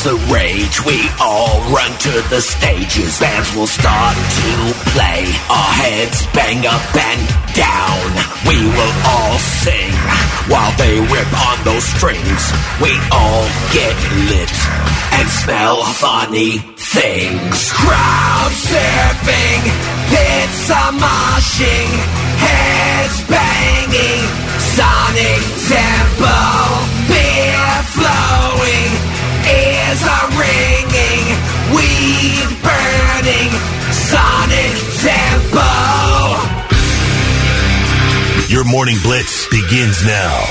starts the rage. We all run to the stages. Bands will start to play. Our heads bang up and down. We will all sing while they rip on those strings. We all get lit and smell funny things. Crowd surfing, pits are moshing, heads banging, sonic tempo, beer flowing, ears are ringing, weed burning, sonic tempo. Your morning blitz begins now.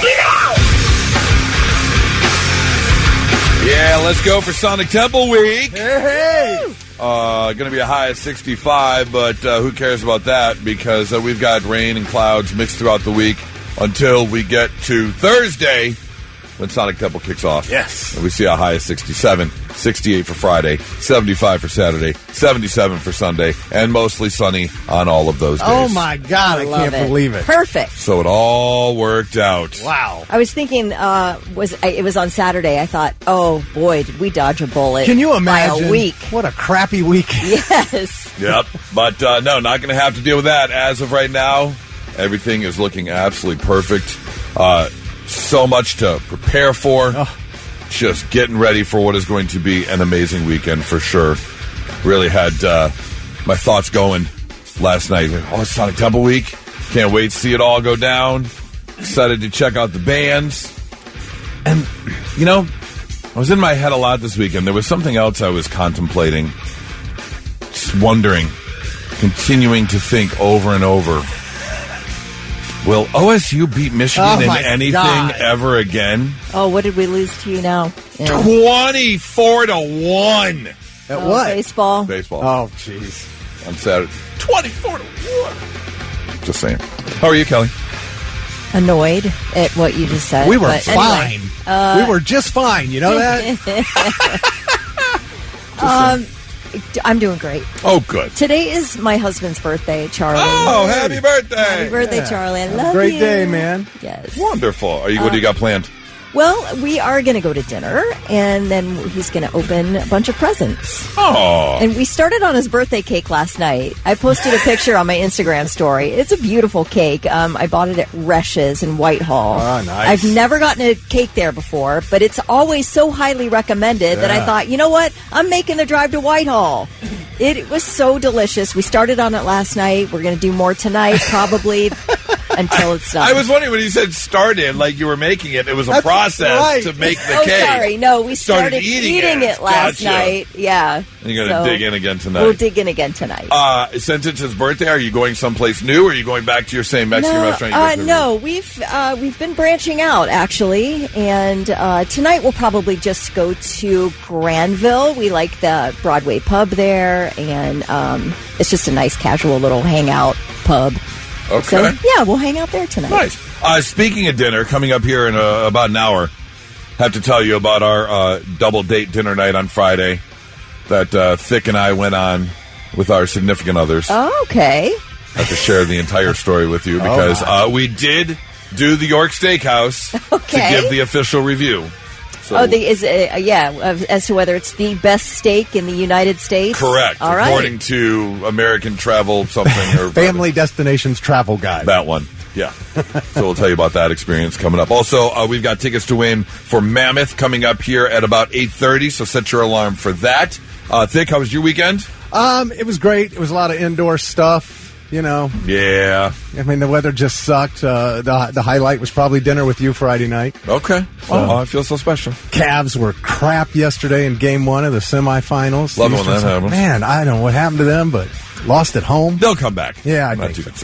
Yeah, let's go for Sonic Temple Week. Hey! Going to be a high of 65, but who cares about that? Because we've got rain and clouds mixed throughout the week until we get to Thursday when Sonic Temple kicks off. Yes. And we see a high of 67, 68 for Friday, 75 for Saturday, 77 for Sunday, and mostly sunny on all of those days. Oh, my God. I can't believe it. Perfect. So it all worked out. Wow. I was thinking, it was on Saturday. I thought, oh, boy, did we dodge a bullet. Can you imagine? By a week. What a crappy week. Yes. Yep. But no, not going to have to deal with that. As of right now, everything is looking absolutely perfect. So much to prepare for. Oh. Just getting ready for what is going to be an amazing weekend for sure. Really had my thoughts going last night. Oh, it's Sonic Temple Week. Can't wait to see it all go down. Excited to check out the bands. And, you know, I was in my head a lot this weekend. There was something else I was contemplating. Just wondering, continuing to think over and over. Will OSU beat Michigan in anything ever again? Oh, what did we lose to you now? 24-1. At what? Baseball. Oh, jeez. On Saturday. 24-1. Just saying. How are you, Kelly? Annoyed at what you just said. We were but fine. Anyway, we were just fine. You know that? I'm doing great. Oh, good. Today is my husband's birthday, Charlie. Oh, happy birthday. Happy birthday, Charlie. I love Great you. day, man. Yes. Wonderful. What do you got planned? Well, we are going to go to dinner, and then he's going to open a bunch of presents. Oh. And we started on his birthday cake last night. I posted a picture on my Instagram story. It's a beautiful cake. I bought it at Resch's in Whitehall. Oh, nice. I've never gotten a cake there before, but it's always so highly recommended that I thought, you know what? I'm making the drive to Whitehall. It was so delicious. We started on it last night. We're going to do more tonight, probably, until it's done. I was wondering when you said started, like you were making it. It was a process to make the cake. Oh, sorry. No, we started eating it last night. Yeah. And you're going to dig in again tonight. We'll dig in again tonight. Since it's his birthday, are you going someplace new, or are you going back to your same Mexican restaurant? No, we've been branching out, actually. And tonight we'll probably just go to Granville. We like the Broadway pub there. And it's just a nice casual little hangout pub. Okay. So, yeah, we'll hang out there tonight. Nice. Speaking of dinner, coming up here in about an hour, have to tell you about our double date dinner night on Friday that Thick and I went on with our significant others. Oh, okay. I have to share the entire story with you because we did do the York Steakhouse to give the official review. So, as to whether it's the best steak in the United States. Correct. All right. According to American Travel something or Family Destinations Travel Guide. that one. Yeah. So we'll tell you about that experience coming up. Also, we've got tickets to win for Mammoth coming up here at about 8:30, so set your alarm for that. Thick, how was your weekend? It was great. It was a lot of indoor stuff. You know. Yeah. I mean, the weather just sucked. The highlight was probably dinner with you Friday night. Okay. Oh, I feel so special. Cavs were crap yesterday in Game 1 of the semifinals. Love it when that happens. Man, I don't know what happened to them, but lost at home. They'll come back. Yeah, I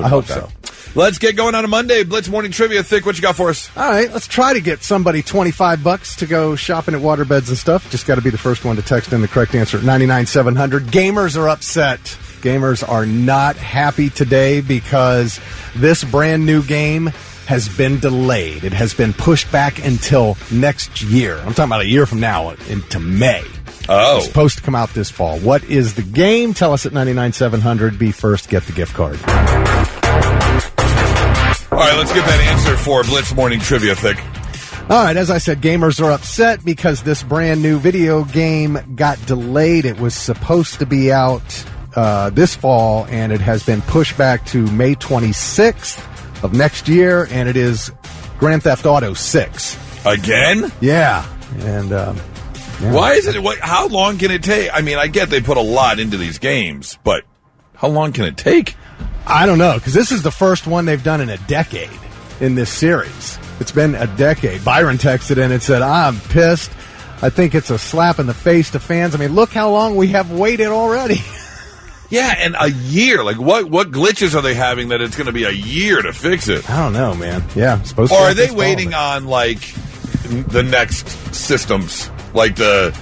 hope so. Let's get going on a Monday. Blitz Morning Trivia. Thick, what you got for us? All right, let's try to get somebody $25 to go shopping at Waterbeds and stuff. Just got to be the first one to text in the correct answer at 99700. Gamers are upset. Gamers are not happy today because this brand new game has been delayed. It has been pushed back until next year. I'm talking about a year from now into May. Oh. It's supposed to come out this fall. What is the game? Tell us at 99700. Be first, get the gift card. All right, let's get that answer for Blitz Morning Trivia, Thick. All right, as I said, gamers are upset because this brand new video game got delayed. It was supposed to be out this fall, and it has been pushed back to May 26th of next year, and it is Grand Theft Auto 6. Again? Yeah. And why is it? How long can it take? I mean, I get they put a lot into these games, but how long can it take? I don't know, because this is the first one they've done in a decade in this series. It's been a decade. Byron texted in and said, I'm pissed. I think it's a slap in the face to fans. I mean, look how long we have waited already. Yeah, and a year. Like, what glitches are they having that it's going to be a year to fix it? I don't know, man. Yeah, supposed to. Or are they waiting on, like, the next systems? Like the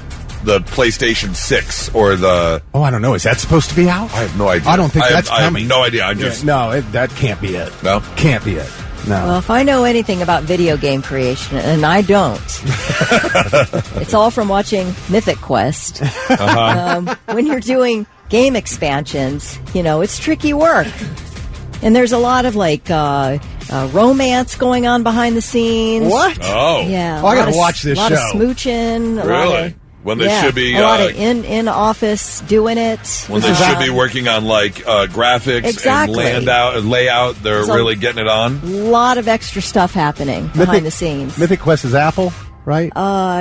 PlayStation 6 or the... Oh, I don't know. Is that supposed to be out? I have no idea. I don't think that's coming. I have no idea. I'm just... No, that can't be it. No? Can't be it. No. Well, if I know anything about video game creation, and I don't, it's all from watching Mythic Quest. When you're doing game expansions, it's tricky work. And there's a lot of, romance going on behind the scenes. What? Oh. Yeah. I got to watch this show. A lot of smooching. Really? When they should be... a lot of in office doing it. When they should be working on, graphics and layout. They're really getting it on. A lot of extra stuff happening behind the scenes. Mythic Quest is Apple, right?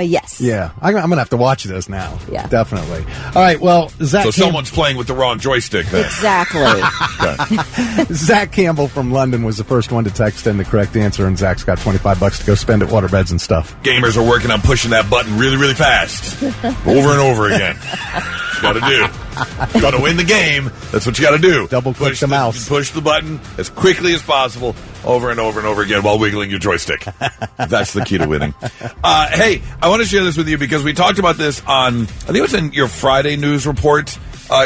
Yes. Yeah. I'm going to have to watch this now. Yeah. Definitely. All right, well, Zach... So someone's playing with the wrong joystick then. Exactly. Zach Campbell from London was the first one to text in the correct answer, and Zach's got $25 to go spend at Waterbeds and stuff. Gamers are working on pushing that button really, really fast. Over and over again. That's what you got to do. Got to win the game. That's what you got to do. Double-click the mouse. Push the button as quickly as possible over and over and over again while wiggling your joystick. That's the key to winning. Hey, I want to share this with you because we talked about this on, I think it was in your Friday news report,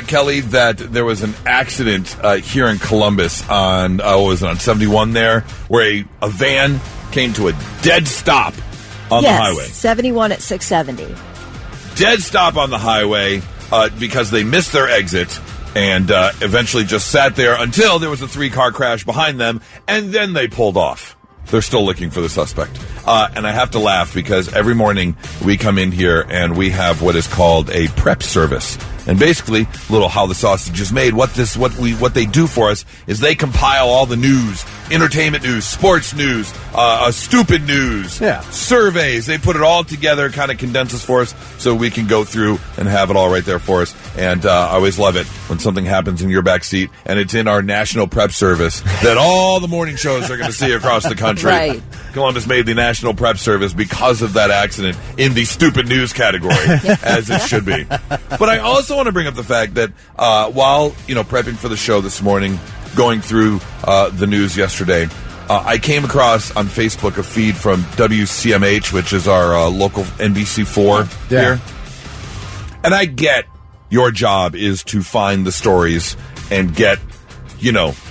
Kelly, that there was an accident here in Columbus on, was it on 71 there, where a van came to a dead stop on the highway. 71 at 670. Dead stop on the highway because they missed their exit and eventually just sat there until there was a 3-car crash behind them, and then they pulled off. They're still looking for the suspect. And I have to laugh because every morning we come in here and we have what is called a prep service. And basically, little how the sausage is made. What they do for us is they compile all the news, entertainment news, sports news, stupid news, surveys. They put it all together, kind of condenses for us so we can go through and have it all right there for us. And I always love it when something happens in your back seat and it's in our national prep service that all the morning shows are going to see across the country. Right. Columbus made the national prep service because of that accident in the stupid news category, as it should be. But I also want to bring up the fact that while prepping for the show this morning, going through the news yesterday, I came across on Facebook a feed from WCMH, which is our local NBC4 here. And I get your job is to find the stories and get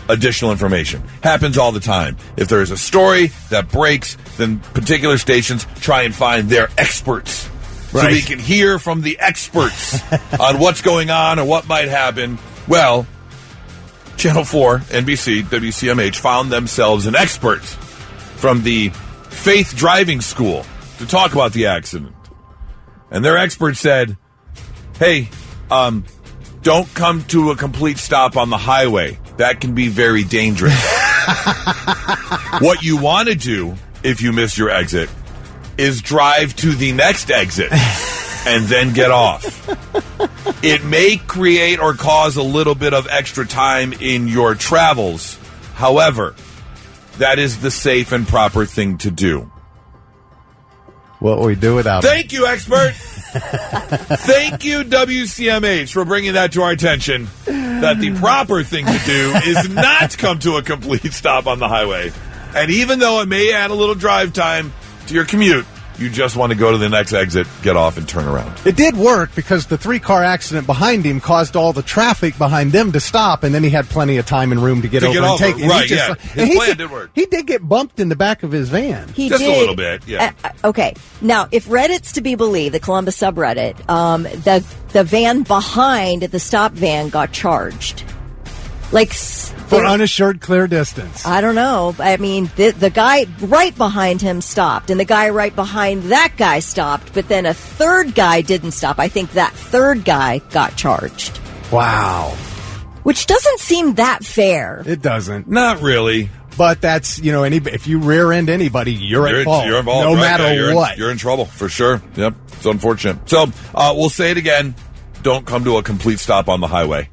additional information. Happens all the time. If there's a story that breaks, then particular stations try and find their experts. Right. So we can hear from the experts on what's going on or what might happen. Well, Channel 4, NBC, WCMH found themselves an expert from the Faith Driving School to talk about the accident. And their expert said, hey, don't come to a complete stop on the highway. That can be very dangerous. What you want to do, if you miss your exit, is drive to the next exit and then get off. It may create or cause a little bit of extra time in your travels. However, that is the safe and proper thing to do. What will we do without it? Thank you, expert. Thank you, WCMH, for bringing that to our attention, that the proper thing to do is not come to a complete stop on the highway. And even though it may add a little drive time to your commute, you just want to go to the next exit, get off, and turn around. It did work because the 3-car accident behind him caused all the traffic behind them to stop, and then he had plenty of time and room to get over and take it. Right, yeah. His plan did work. He did get bumped in the back of his van. Just a little bit, yeah. Okay. Now, if Reddit's to be believed, the Columbus subreddit, the van behind the stop van got charged. Like for unassured clear distance. I don't know. I mean, the guy right behind him stopped, and the guy right behind that guy stopped, but then a third guy didn't stop. I think that third guy got charged. Wow. Which doesn't seem that fair. It doesn't. Not really. But that's, if you rear end anybody, you're at fault. You're involved. No right? matter what. You're in trouble, for sure. Yep. It's unfortunate. So, we'll say it again. Don't come to a complete stop on the highway.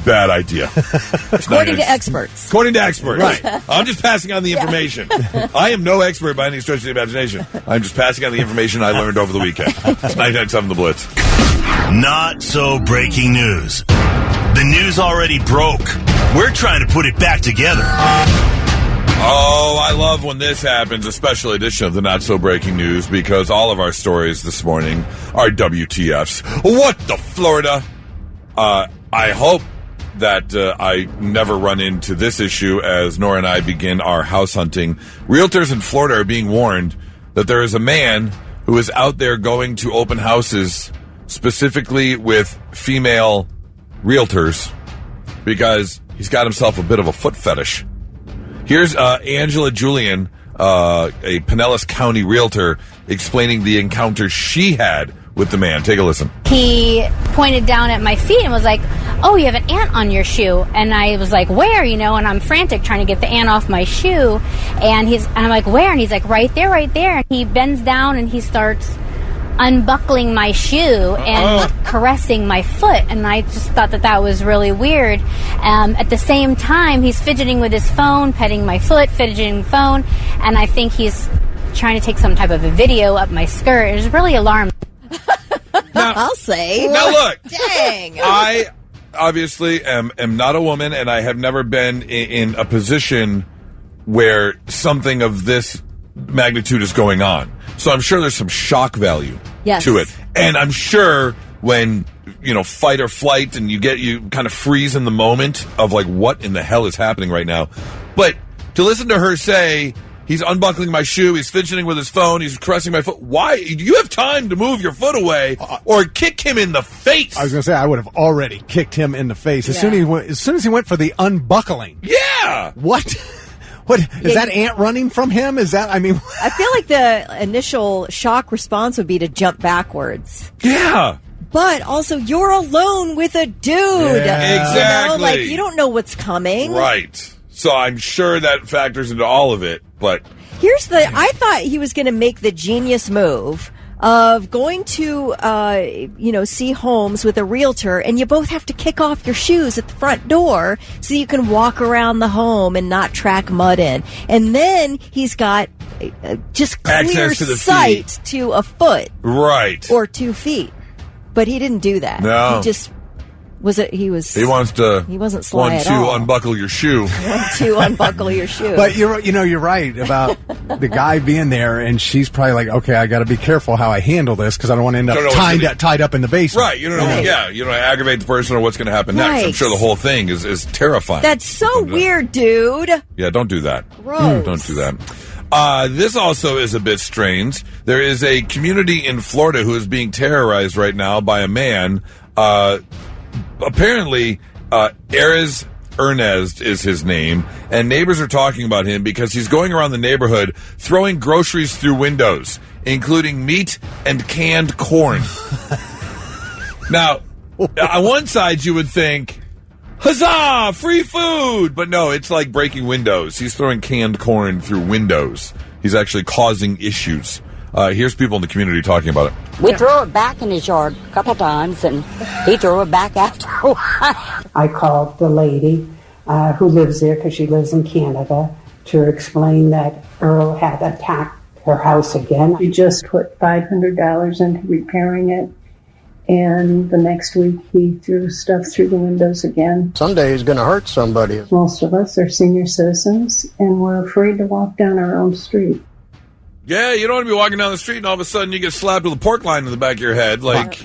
Bad idea. According to experts. According to experts. Right. I'm just passing on the information. I am no expert by any stretch of the imagination. I'm just passing on the information I learned over the weekend. It's 99.7 The Blitz. Not so breaking news. The news already broke. We're trying to put it back together. Oh, I love when this happens, a special edition of the Not So Breaking News, because all of our stories this morning are WTFs. What the Florida? I hope that I never run into this issue as Nora and I begin our house hunting. Realtors in Florida are being warned that there is a man who is out there going to open houses specifically with female realtors because he's got himself a bit of a foot fetish. Here's Angela Julian, a Pinellas County realtor, explaining the encounter she had with the man. Take a listen. He pointed down at my feet and was like, "Oh, you have an ant on your shoe." And I was like, "Where?" And I'm frantic trying to get the ant off my shoe. And I'm like, "Where?" And he's like, "Right there, right there." And he bends down and he starts unbuckling my shoe and caressing my foot. And I just thought that was really weird. At the same time, he's fidgeting with his phone, petting my foot, fidgeting phone. And I think he's trying to take some type of a video up my skirt. It was really alarming. Now, I'll say. Now look. Dang. I obviously am not a woman, and I have never been in a position where something of this magnitude is going on. So I'm sure there's some shock value to it. And I'm sure when, fight or flight and you kind of freeze in the moment of like, what in the hell is happening right now? But to listen to her say, he's unbuckling my shoe, he's fidgeting with his phone, he's caressing my foot. Why? You have time to move your foot away or kick him in the face. I was going to say, I would have already kicked him in the face as soon as he went for the unbuckling. Yeah. What? What is that ant running from him? I feel like the initial shock response would be to jump backwards. Yeah. But also, you're alone with a dude. Yeah. Exactly. You don't know what's coming. Right. So I'm sure that factors into all of it, but I thought he was going to make the genius move of going to, see homes with a realtor, and you both have to kick off your shoes at the front door so you can walk around the home and not track mud in. And then he's got just clear sight to a foot. Right. Or 2 feet. But he didn't do that. No. He just... He wasn't sly at all. Unbuckle your shoe. To unbuckle your shoe. But you're right about the guy being there, and she's probably like, okay, I got to be careful how I handle this because I don't want to end up tied up in the basement. Right. You don't know. Yeah. You don't aggravate the person or what's going to happen next. I'm sure the whole thing is terrifying. That's so weird, dude. Yeah. Don't do that. Gross. Don't do that. This also is a bit strange. There is a community in Florida who is being terrorized right now by a man. Apparently, Erez Ernest is his name, and neighbors are talking about him because he's going around the neighborhood throwing groceries through windows, including meat and canned corn. Now, on one side you would think, huzzah, free food! But no, it's like breaking windows. He's throwing canned corn through windows. He's actually causing issues. Here's people in the community talking about it. We threw it back in his yard a couple times, and he threw it back after a while. I called the lady who lives there, because she lives in Canada, to explain that Earl had attacked her house again. She just put $500 into repairing it, and the next week he threw stuff through the windows again. Someday he's going to hurt somebody. Most of us are senior citizens, and we're afraid to walk down our own street. Yeah, you don't want to be walking down the street and all of a sudden you get slapped with a pork line in the back of your head. But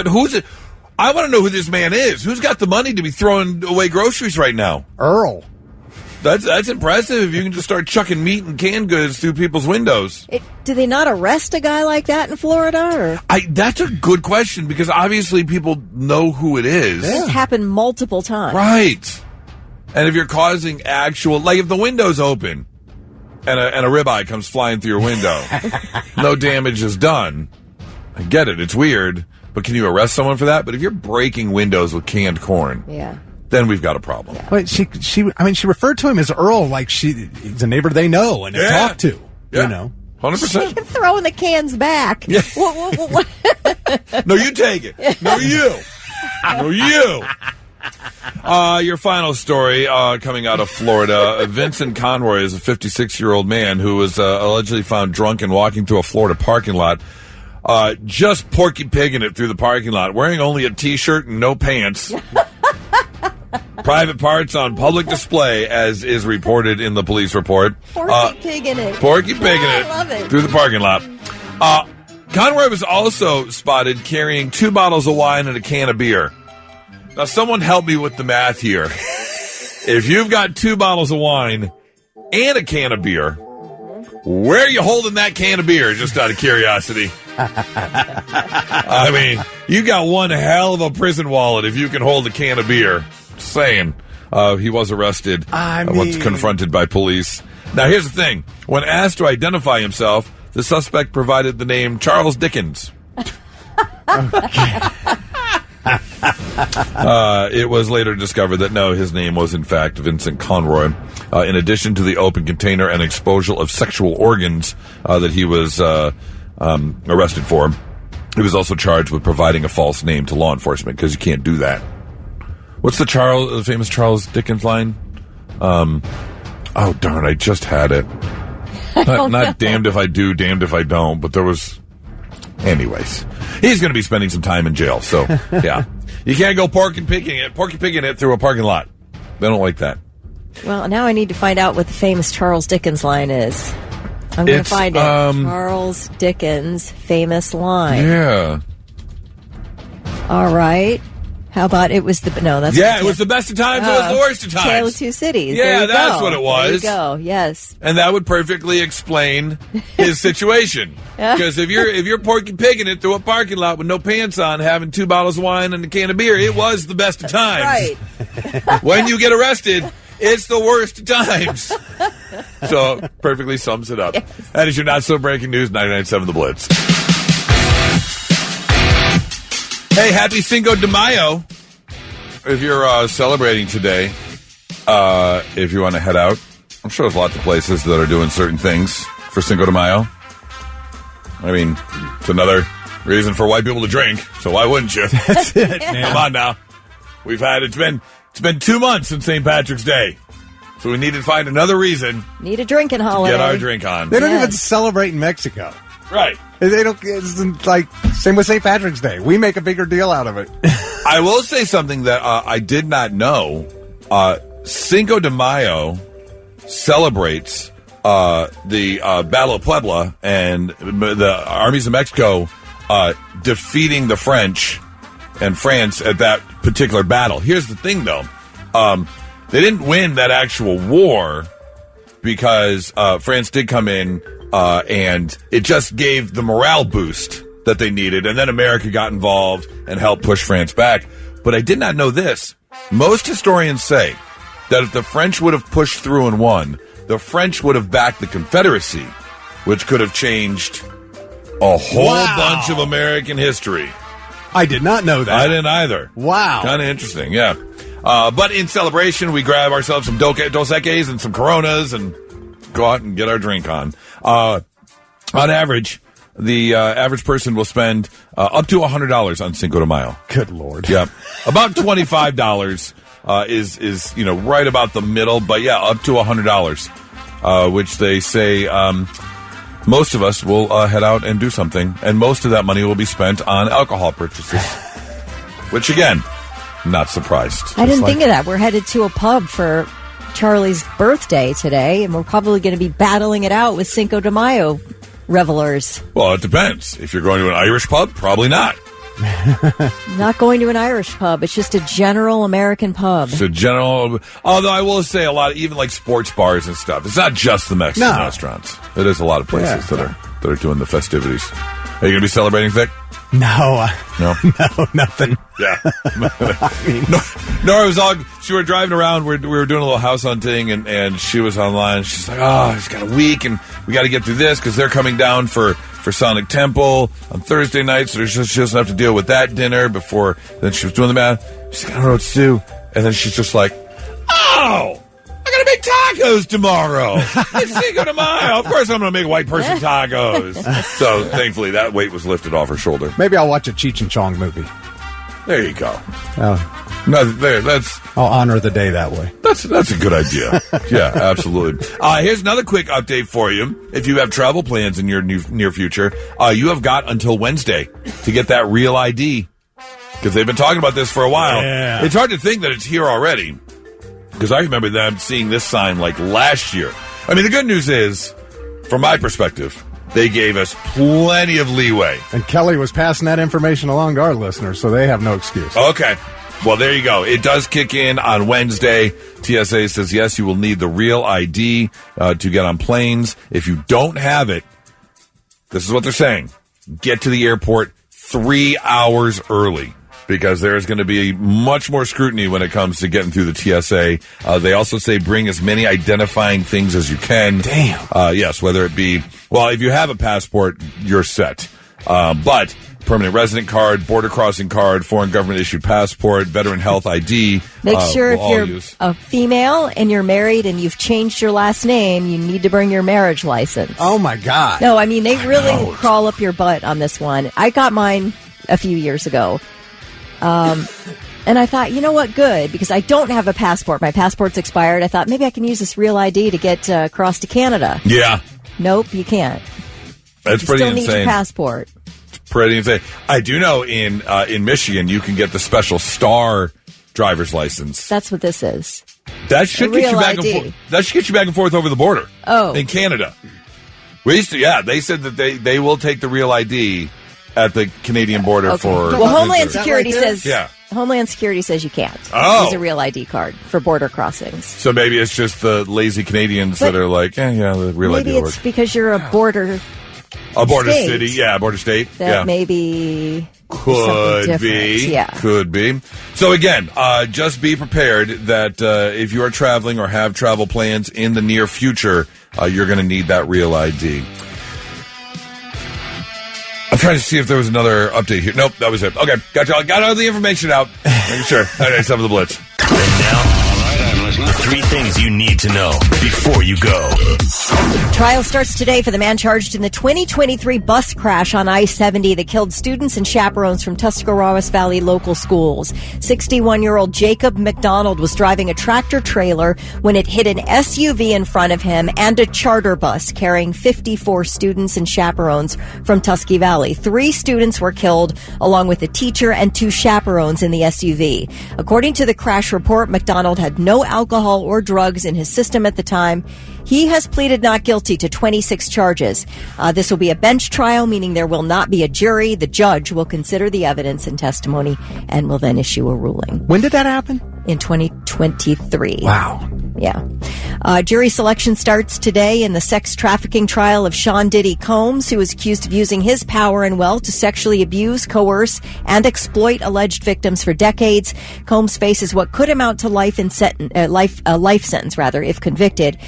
who's it? I want to know who this man is. Who's got the money to be throwing away groceries right now? Earl. That's impressive if you can just start chucking meat and canned goods through people's windows. Do they not arrest a guy like that in Florida? Or? That's a good question because obviously people know who it is. It's happened multiple times. Right. And if you're causing actual, like if the window's open and a ribeye comes flying through your window, no damage is done. I get it. It's weird. But can you arrest someone for that? But if you're breaking windows with canned corn, then we've got a problem. Yeah. Wait, she referred to him as Earl like he's a neighbor they know and have talked to. Yeah. You know, 100%. Throwing the cans back. Yeah. No, you take it. No, you. No, you. Your final story coming out of Florida. Vincent Conroy is a 56-year-old man who was allegedly found drunk and walking through a Florida parking lot. Just Porky Pigging it through the parking lot, wearing only a T-shirt and no pants. Private parts on public display, as is reported in the police report. Porky Pigging it. Porky Pigging it, I love it through the parking lot. Conroy was also spotted carrying 2 bottles of wine and a can of beer. Now, someone help me with the math here. If you've got 2 bottles of wine and a can of beer, where are you holding that can of beer, just out of curiosity? I mean, you got one hell of a prison wallet if you can hold a can of beer. Just saying. He was arrested once confronted by police. Now, here's the thing. When asked to identify himself, the suspect provided the name Charles Dickens. It was later discovered that no, his name was in fact Vincent Conroy. In addition to the open container and exposure of sexual organs that he was arrested for, he was also charged with providing a false name to law enforcement because you can't do that. What's the famous Charles Dickens line? Oh darn, I just had it. Not damned if I do, damned if I don't, but there was. Anyways, he's going to be spending some time in jail. So yeah, you can't go porky pigging it through a parking lot. They don't like that. Well, now I need to find out what the famous Charles Dickens line is. I'm going to find it. Charles Dickens' famous line. Yeah. All right. How about it was the... No, that's... Yeah, it was the best of times, it was the worst of times. Tale of Two Cities. Yeah, that's what it was. There you go, yes. And that would perfectly explain his situation. Because if you're porky pigging it through a parking lot with no pants on, having 2 bottles of wine and a can of beer, it was the best of times. Right. When you get arrested, it's the worst of times. So, perfectly sums it up. Yes. That is your not-so-breaking news, 99.7 The Blitz. Hey, happy Cinco de Mayo. If you're celebrating today, if you want to head out, I'm sure there's lots of places that are doing certain things for Cinco de Mayo. I mean, it's another reason for white people to drink, so why wouldn't you? That's it, man. Come on now. It's been 2 months since St. Patrick's Day, so we need to find another reason. Need a drinking holiday. To get our drink on. They don't even celebrate in Mexico. Right. They don't. It's like same with St. Patrick's Day. We make a bigger deal out of it. I will say something that I did not know. Cinco de Mayo celebrates the Battle of Puebla and the armies of Mexico defeating the French and France at that particular battle. Here's the thing, though. They didn't win that actual war because France did come in and it just gave the morale boost that they needed. And then America got involved and helped push France back. But I did not know this. Most historians say that if the French would have pushed through and won, the French would have backed the Confederacy, which could have changed a whole bunch of American history. I did not know that. I didn't either. Wow. Kind of interesting, yeah. But in celebration, we grab ourselves some Dos Equis and some Coronas and go out and get our drink on. On average, the average person will spend up to $100 on Cinco de Mayo. Good Lord. Yeah. About $25 is right about the middle, but yeah, up to $100, which they say most of us will head out and do something, and most of that money will be spent on alcohol purchases. Which, again, not surprised. I didn't think of that. We're headed to a pub for Charlie's birthday today, and we're probably going to be battling it out with Cinco de Mayo revelers. Well, it depends. If you're going to an Irish pub, probably not. Not going to an Irish pub. It's just a general American pub. It's a general. Although I will say a lot, even like sports bars and stuff. It's not just the Mexican restaurants. It is a lot of places that are doing the festivities. Are you going to be celebrating, Vic? No. No, nothing. Yeah. Nora was all. She were driving around. We were doing a little house hunting, and she was online. She's like, "Oh, it's got a week, and we got to get through this because they're coming down for Sonic Temple on Thursday night, so she doesn't have to deal with that dinner before." Then she was doing the math. She's like, "I don't know what to do," and then she's just like, "Oh, I gotta make tacos tomorrow. It's Cinco de Mayo. Of course I'm gonna make white person tacos." So thankfully that weight was lifted off her shoulder. Maybe I'll watch a Cheech and Chong movie. There you go. I'll honor the day that way. That's a good idea. Yeah, absolutely. Here's another quick update for you. If you have travel plans in your near future, you have got until Wednesday to get that real ID, because they've been talking about this for a while. Yeah. It's hard to think that it's here already, because I remember them seeing this sign like last year. I mean, the good news is, from my perspective, they gave us plenty of leeway. And Kelly was passing that information along to our listeners, so they have no excuse. Okay. Well, there you go. It does kick in on Wednesday. TSA says, yes, you will need the real ID to get on planes. If you don't have it, this is what they're saying. Get to the airport 3 hours early, because there's going to be much more scrutiny when it comes to getting through the TSA. They also say bring as many identifying things as you can. Damn. Yes, whether it be, well, if you have a passport, you're set. But permanent resident card, border crossing card, foreign government issued passport, veteran health ID. Make sure if you're a female and you're married and you've changed your last name, you need to bring your marriage license. Oh, my God. No, I mean, they really crawl up your butt on this one. I got mine a few years ago. And I thought, you know what, good, because I don't have a passport. My passport's expired. I thought maybe I can use this real ID to get across to Canada. Yeah. Nope, you can't. That's you pretty still insane. need your passport. Pretty insane. I do know in Michigan you can get the special star driver's license. That's what this is. That should get you back ID. and forth. That should get you back and forth over the border. Oh, in Canada, we used to. Yeah, they said that they will take the real ID at the Canadian border for. Well, Homeland visitors. Security says. Yeah. Homeland Security says you can't use a real ID card for border crossings. So maybe it's just the lazy Canadians that are like, the real ID. Maybe it's because you're a border. A border state. city, yeah, border state. That maybe could be. Yeah. Could be. So again, just be prepared that if you are traveling or have travel plans in the near future, you're going to need that real ID. I'm trying to see if there was another update here. Nope, that was it. Okay, got all the information out. Making sure. All right, some of the Blitz. And now, 3 things you need to know before you go. Trial starts today for the man charged in the 2023 bus crash on I-70 that killed students and chaperones from Tuscarawas Valley local schools. 61-year-old Jacob McDonald was driving a tractor trailer when it hit an SUV in front of him and a charter bus carrying 54 students and chaperones from Tusky Valley. 3 students were killed, along with a teacher and 2 chaperones in the SUV. According to the crash report, McDonald had no alcohol or drugs in his system at the time. He has pleaded not guilty to 26 charges. This will be a bench trial, meaning there will not be a jury. The judge will consider the evidence and testimony and will then issue a ruling. When did that happen? In 2023. Wow. Yeah. Jury selection starts today in the sex trafficking trial of Sean Diddy Combs, who is accused of using his power and wealth to sexually abuse, coerce, and exploit alleged victims for decades. Combs faces what could amount to life sentence, if convicted.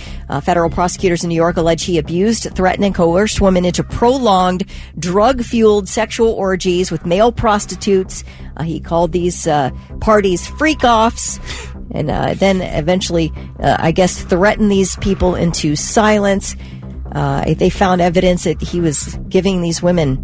Federal prosecutors in New York allege he abused, threatened, and coerced women into prolonged, drug-fueled sexual orgies with male prostitutes. He called these parties freak-offs. And then eventually, threatened these people into silence. They found evidence that he was giving these women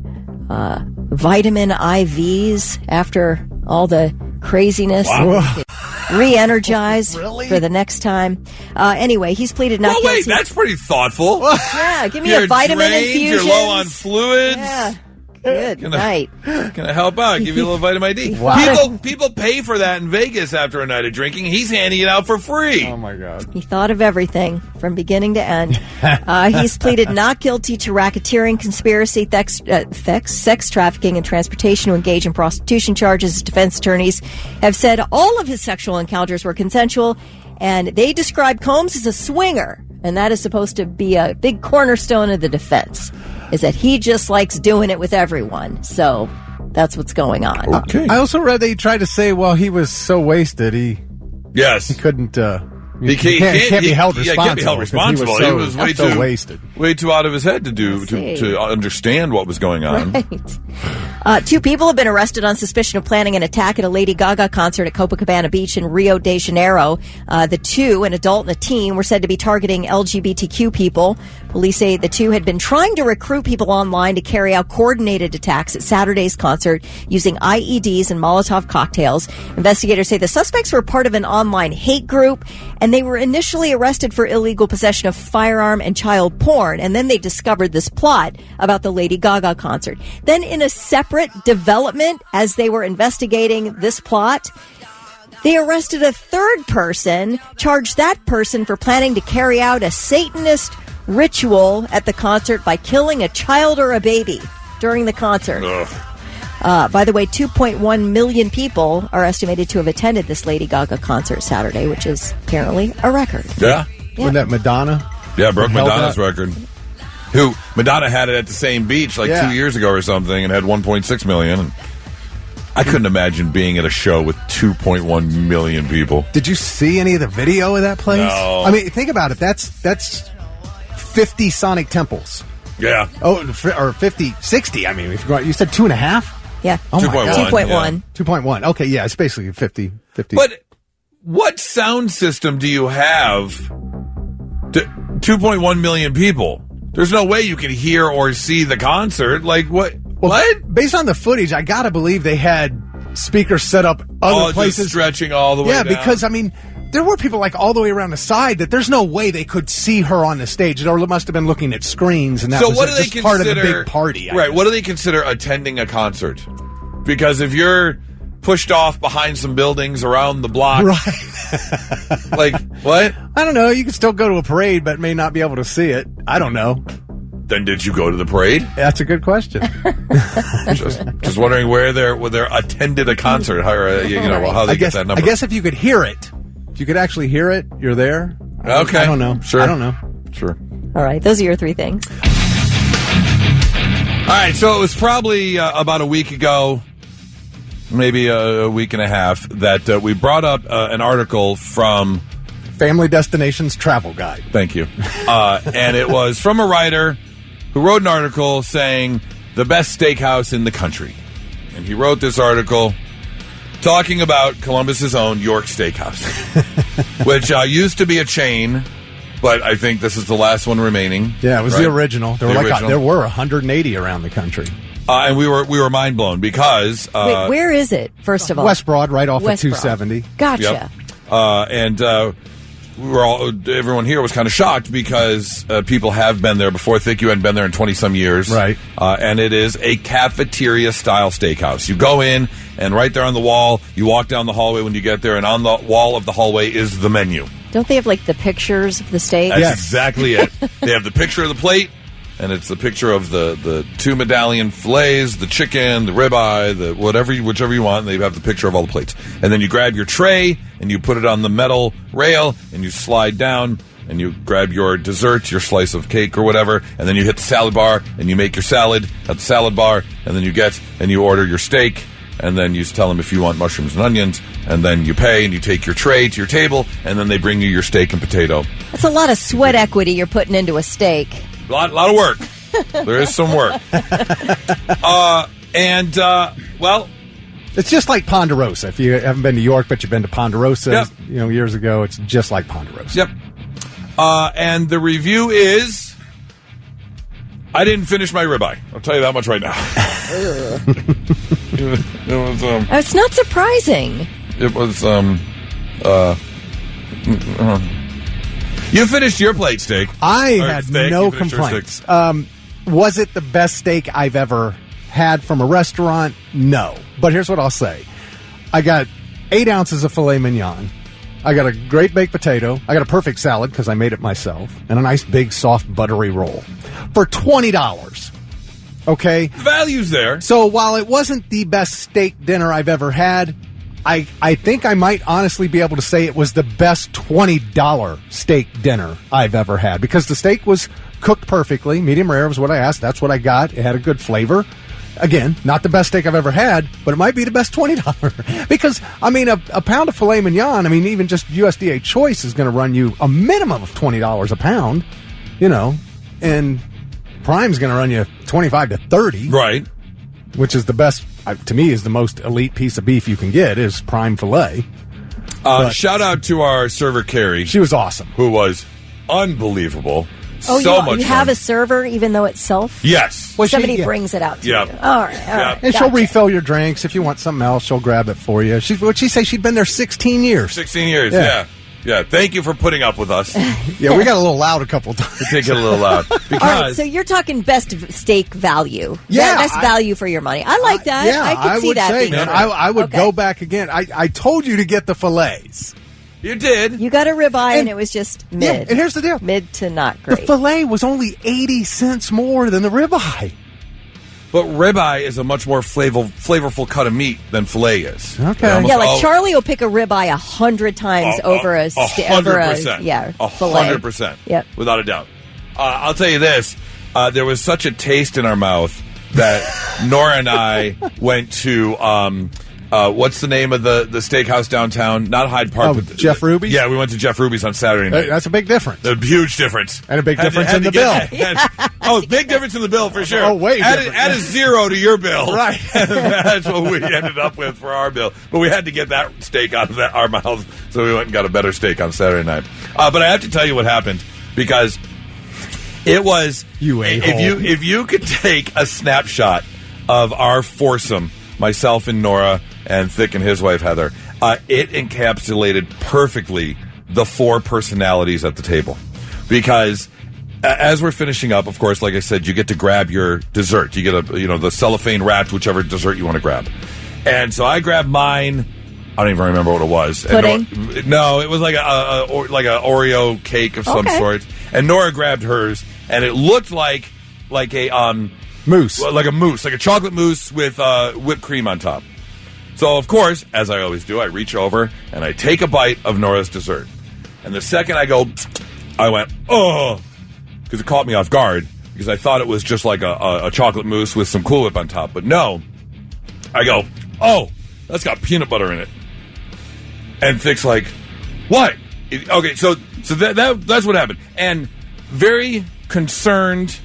vitamin IVs after all the craziness. Wow. Re-energize Really? for the next time. Anyway, he's pleaded not guilty. Wait, that's pretty thoughtful. Yeah, give me You're a vitamin drained, infusion. You're low on fluids. Yeah. Good night. Can I help out? Give you a little vitamin D. Wow. People pay for that in Vegas after a night of drinking. He's handing it out for free. Oh, my God. He thought of everything from beginning to end. He's pleaded not guilty to racketeering, conspiracy, sex trafficking, and transportation to engage in prostitution charges. His defense attorneys have said all of his sexual encounters were consensual, and they describe Combs as a swinger, and that is supposed to be a big cornerstone of the defense, is that he just likes doing it with everyone. So that's what's going on. Okay. I also read that he tried to say, well, he was so wasted, he couldn't... He can't be held responsible. Can't be held responsible. He was way so too wasted, way too out of his head to understand what was going on. Right. 2 people have been arrested on suspicion of planning an attack at a Lady Gaga concert at Copacabana Beach in Rio de Janeiro. The 2, an adult and a teen, were said to be targeting LGBTQ people. Police say the 2 had been trying to recruit people online to carry out coordinated attacks at Saturday's concert using IEDs and Molotov cocktails. Investigators say the suspects were part of an online hate group, and they were initially arrested for illegal possession of firearm and child porn, and then they discovered this plot about the Lady Gaga concert. Then in a separate development, as they were investigating this plot, they arrested a 3rd person, charged that person for planning to carry out a Satanist ritual at the concert by killing a child or a baby during the concert. By the way, 2.1 million people are estimated to have attended this Lady Gaga concert Saturday, which is apparently a record. Yeah. Wasn't that Madonna? Yeah, broke Madonna's record. Madonna had it at the same beach 2 years ago or something and had 1.6 million. And I couldn't imagine being at a show with 2.1 million people. Did you see any of the video of that place? No. I mean, think about it. That's 50 Sonic Temples. Yeah. Oh, or 50, 60. I mean, you said 2.5? Yeah. Oh 2.1. 2.1. 2.1. Okay, yeah, it's basically 50. But what sound system do you have to 2.1 million people? There's no way you can hear or see the concert. Like, what? Well, what? Based on the footage, I gotta believe they had speakers set up other places. Just stretching all the way down. Yeah, because, I mean, there were people all the way around the side that there's no way they could see her on the stage. They must have been looking at screens, and that was just part of a big party. Right, what do they consider attending a concert? Because if you're pushed off behind some buildings around the block... Right. Like, what? I don't know. You can still go to a parade, but may not be able to see it. I don't know. Then did you go to the parade? That's a good question. just wondering where they attended a concert, how they get that number. I guess if you could hear it, if you could actually hear it, you're there. Okay. I don't know. Sure. I don't know. Sure. All right, those are your 3 things. All right, so it was probably about a week ago, maybe a week and a half, that we brought up an article from Family Destinations Travel Guide. Thank you. And it was from a writer who wrote an article saying the best steakhouse in the country. And he wrote this article talking about Columbus's own York Steakhouse, which used to be a chain, but I think this is the last one remaining. Yeah, it was the original. There were 180 around the country. And we were mind blown because wait, where is it? First of all, West Broad, right off West of 270. Broad. Gotcha. Yep. Everyone here was kind of shocked because people have been there before. I think you hadn't been there in 20-some years. Right. And it is a cafeteria-style steakhouse. You go in, and right there on the wall, you walk down the hallway when you get there, and on the wall of the hallway is the menu. Don't they have, the pictures of the steak? That's exactly it. They have the picture of the plate, and it's the picture of the 2 medallion fillets, the chicken, the ribeye, whichever you want, and they have the picture of all the plates. And then you grab your tray, and you put it on the metal rail, and you slide down, and you grab your dessert, your slice of cake or whatever, and then you hit the salad bar, and you make your salad at the salad bar, and then you order your steak, and then you tell them if you want mushrooms and onions, and then you pay, and you take your tray to your table, and then they bring you your steak and potato. That's a lot of sweat equity you're putting into a steak. A lot of work. There is some work. Well... It's just like Ponderosa. If you haven't been to York, but you've been to Ponderosa, years ago, it's just like Ponderosa. Yep. And the review is... I didn't finish my ribeye. I'll tell you that much right now. It's not surprising. It was, You finished your plate steak. I had no complaints. Was it the best steak I've ever had from a restaurant? No. But here's what I'll say. I got 8 ounces of filet mignon. I got a great baked potato. I got a perfect salad because I made it myself. And a nice big soft buttery roll for $20. Okay? The value's there. So while it wasn't the best steak dinner I've ever had, I think I might honestly be able to say it was the best $20 steak dinner I've ever had because the steak was cooked perfectly. Medium rare was what I asked. That's what I got. It had a good flavor. Again, not the best steak I've ever had, but it might be the best $20 because, I mean, a pound of filet mignon, I mean, even just USDA choice is going to run you a minimum of $20 a pound, you know, and Prime's going to run you $25 to $30. Right. Which is the best, to me, is the most elite piece of beef you can get is prime filet. Shout out to our server, Carrie. She was awesome. Who was unbelievable. Oh, so much you fun. have a server even though it's self? Yes. Well, somebody brings it out to you. All right. And she'll refill your drinks. If you want something else, she'll grab it for you. What'd she say? She'd been there 16 years. 16 years, yeah. Yeah, thank you for putting up with us. Yeah, we got a little loud a couple times. We did get a little loud. Because, all right, so you're talking best steak value. Yeah. Best value for your money. I like that. Yeah, I could see would that. Say, man, I would go back again. I told you to get the fillets. You did. You got a ribeye and it was just mid. Yeah, and here's the deal. Mid to not great. The fillet was only 80 cents more than the ribeye. But ribeye is a much more flavorful cut of meat than filet is. Okay. Yeah, like Charlie will pick a ribeye 100 times over a 100%. Filet. 100%. Yep. Without a doubt. I'll tell you this. There was such a taste in our mouth that Nora and I went to what's the name of the steakhouse downtown? Not Hyde Park. But Jeff Ruby's? Yeah, we went to Jeff Ruby's on Saturday night. That's a big difference. A huge difference. And a big difference in the bill. Big difference in the bill for sure. Oh, wait. Add a zero to your bill. Right. That's what we ended up with for our bill. But we had to get that steak out of our mouths, so we went and got a better steak on Saturday night. But I have to tell you what happened, because it was... If you could take a snapshot of our foursome, myself and Nora, and Thick and his wife, Heather, it encapsulated perfectly the 4 personalities at the table. Because as we're finishing up, of course, like I said, you get to grab your dessert. You get the cellophane wrapped, whichever dessert you want to grab. And so I grabbed mine. I don't even remember what it was. Pudding? No, it was like a Oreo cake of some sort. And Nora grabbed hers, and it looked like a mousse, like a chocolate mousse with whipped cream on top. So, of course, as I always do, I reach over and I take a bite of Nora's dessert. And the second I went, oh, because it caught me off guard, because I thought it was just like a chocolate mousse with some Cool Whip on top. But no, I go, oh, that's got peanut butter in it. And Thick's like, what? Okay, so that's what happened. And very concerned,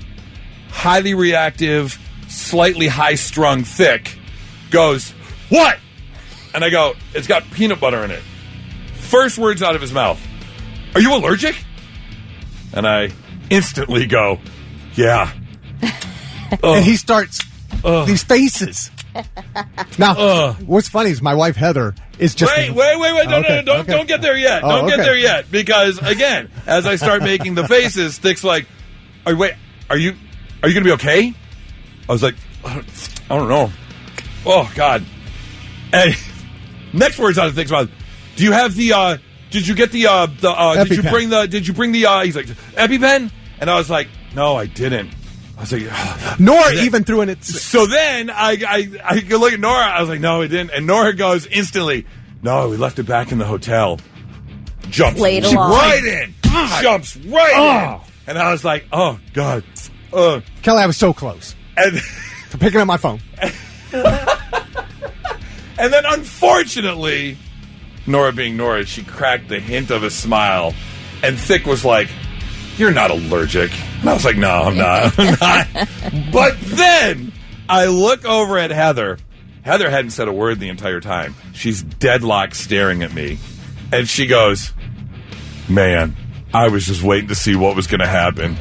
highly reactive, slightly high-strung Thick goes, what? And I go, it's got peanut butter in it. First words out of his mouth, are you allergic? And I instantly go, yeah. And he starts these faces. Now, what's funny is my wife Heather is just... Wait. No, don't get there yet. Don't get there yet. Because, again, as I start making the faces, Thick's like, are you going to be okay? I was like, I don't know. Oh, God. And next words out of Thick's mouth, do you have the, did you get the did you bring the, he's like, EpiPen? And I was like, no, I didn't. I was like, Nora even threw in it. So then I look at Nora. I was like, no, it didn't. And Nora goes instantly, no, we left it back in the hotel. Jumps right in. Jumps right in. And I was like, oh, God. Kelly, I was so close to picking up my phone. And then, unfortunately, Nora being Nora, she cracked the hint of a smile. And Thick was like, you're not allergic. And I was like, no, I'm not. But then I look over at Heather. Heather hadn't said a word the entire time. She's deadlocked staring at me. And she goes, man, I was just waiting to see what was going to happen.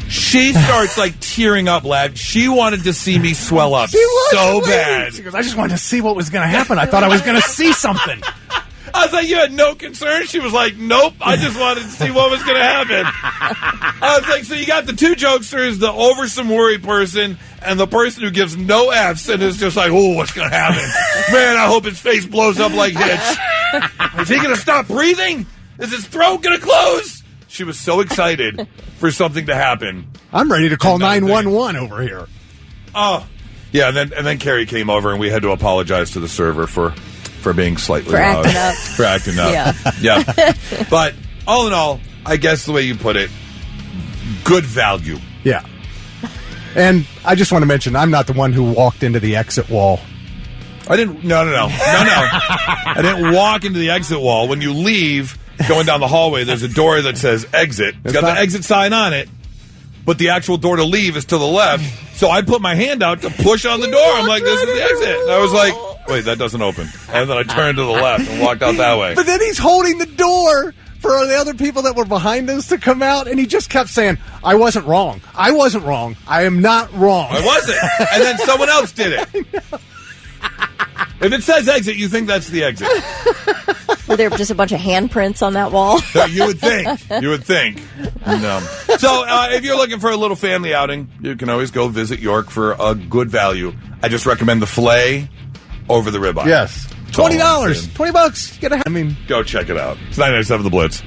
She starts tearing up, laughing. She wanted to see me swell up so bad. She goes, I just wanted to see what was going to happen. I thought I was going to see something. I was like, you had no concern? She was like, nope. I just wanted to see what was going to happen. I was like, so you got the two jokesters, the over some worried person, and the person who gives no Fs and is just like, oh, what's going to happen? Man, I hope his face blows up like Hitch. Is he going to stop breathing? Is his throat going to close? She was so excited for something to happen. I'm ready to call 911 over here. Oh, yeah, and then Carrie came over, and we had to apologize to the server for being slightly loud. For acting up. Yeah. But all in all, I guess the way you put it, good value. Yeah. And I just want to mention, I'm not the one who walked into the exit wall. I didn't. No. I didn't walk into the exit wall. When you leave, going down the hallway, there's a door that says exit. It's got the exit sign on it, but the actual door to leave is to the left. So I put my hand out to push on the door. I'm like, this is the exit. And I was like, wait, that doesn't open. And then I turned to the left and walked out that way. But then he's holding the door for the other people that were behind us to come out, and he just kept saying, I wasn't wrong. I wasn't wrong. I am not wrong. I wasn't. And then someone else did it. If it says exit, you think that's the exit. Were there just a bunch of handprints on that wall? You would think. No. So if you're looking for a little family outing, you can always go visit York for a good value. I just recommend the filet over the ribeye. Yes. $20. $20. Go check it out. It's 99.7 The Blitz.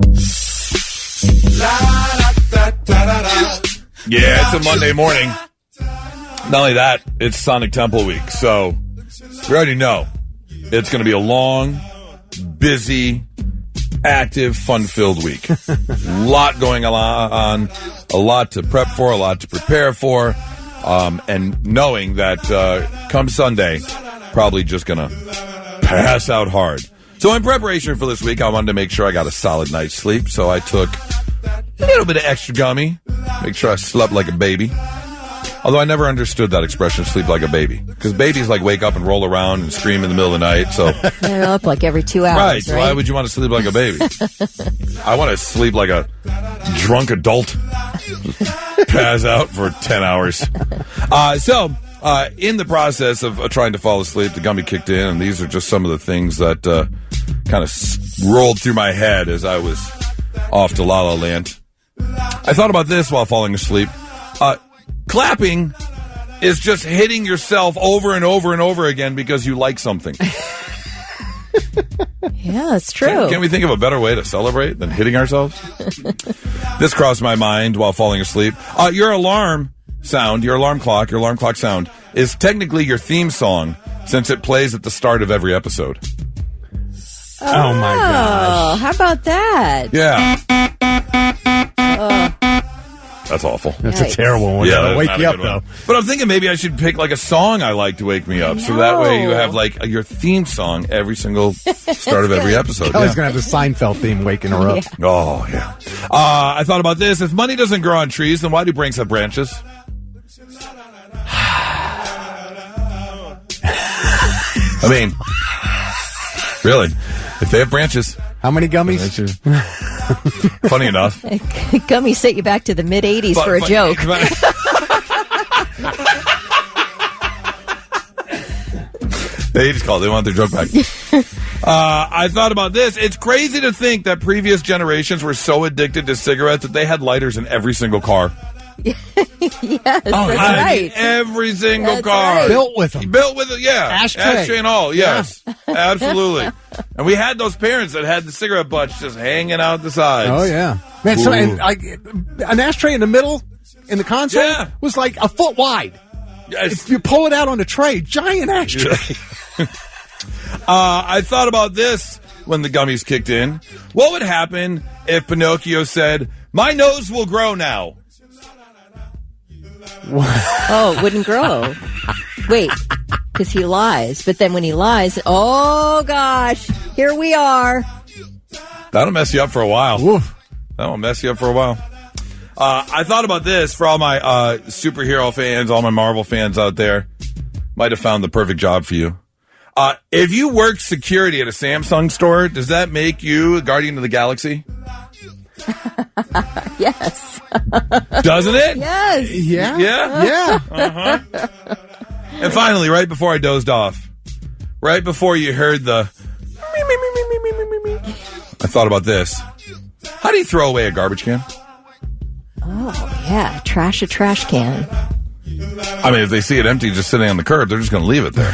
Yeah, it's a Monday morning. Not only that, it's Sonic Temple week. So we already know it's going to be a long, busy, active, fun-filled week. A lot going on, a lot to prep for, a lot to prepare for, and knowing that come Sunday, probably just going to pass out hard. So in preparation for this week, I wanted to make sure I got a solid night's sleep, so I took a little bit of extra gummy, make sure I slept like a baby. Although I never understood that expression, sleep like a baby. Because babies wake up and roll around and scream in the middle of the night. So they're up like every 2 hours, right? So why would you want to sleep like a baby? I want to sleep like a drunk adult. Pass out for 10 hours. So in the process of trying to fall asleep, the gummy kicked in. And these are just some of the things that kind of rolled through my head as I was off to La La Land. I thought about this while falling asleep. Clapping is just hitting yourself over and over and over again because you like something. Yeah, it's true. Can't we think of a better way to celebrate than hitting ourselves? This crossed my mind while falling asleep. Your alarm clock sound is technically your theme song since it plays at the start of every episode. Oh my gosh. How about that? Yeah. That's awful. That's a terrible one. Yeah, wake you up, though. But I'm thinking maybe I should pick a song I like to wake me up. So that way you have your theme song every single start of every episode. Kelly's going to have the Seinfeld theme waking her up. Yeah. Oh, yeah. I thought about this. If money doesn't grow on trees, then why do branks have branches? I mean, really, if they have branches. How many gummies? Funny enough. Gummy sent you back to the mid-'80s for a joke. They just called. They want their joke back. I thought about this. It's crazy to think that previous generations were so addicted to cigarettes that they had lighters in every single car. Yes, that's right. Every single That's car. right. Built with them. Yeah. Ashtray and all, yes. Yeah. Absolutely. And we had those parents that had the cigarette butts just hanging out the sides. Oh, yeah. Man, so, and an ashtray in the middle, in the console, was like a foot wide. Yes. If you pull it out on a tray, giant ashtray. I thought about this when the gummies kicked in. What would happen if Pinocchio said, "My nose will grow now"? Oh, it wouldn't grow. Wait, because he lies. But then when he lies, oh, gosh, here we are. That'll mess you up for a while. Oof. That'll mess you up for a while. I thought about this for all my superhero fans, all my Marvel fans out there. Might have found the perfect job for you. If you work security at a Samsung store, does that make you a Guardian of the Galaxy? Yes. Doesn't it? Yes. Yeah. Yeah? Yeah. Uh-huh. And finally, right before I dozed off, right before you heard the I thought about this. How do you throw away a garbage can? Oh, yeah. Trash a trash can. I mean, if they see it empty just sitting on the curb, they're just going to leave it there.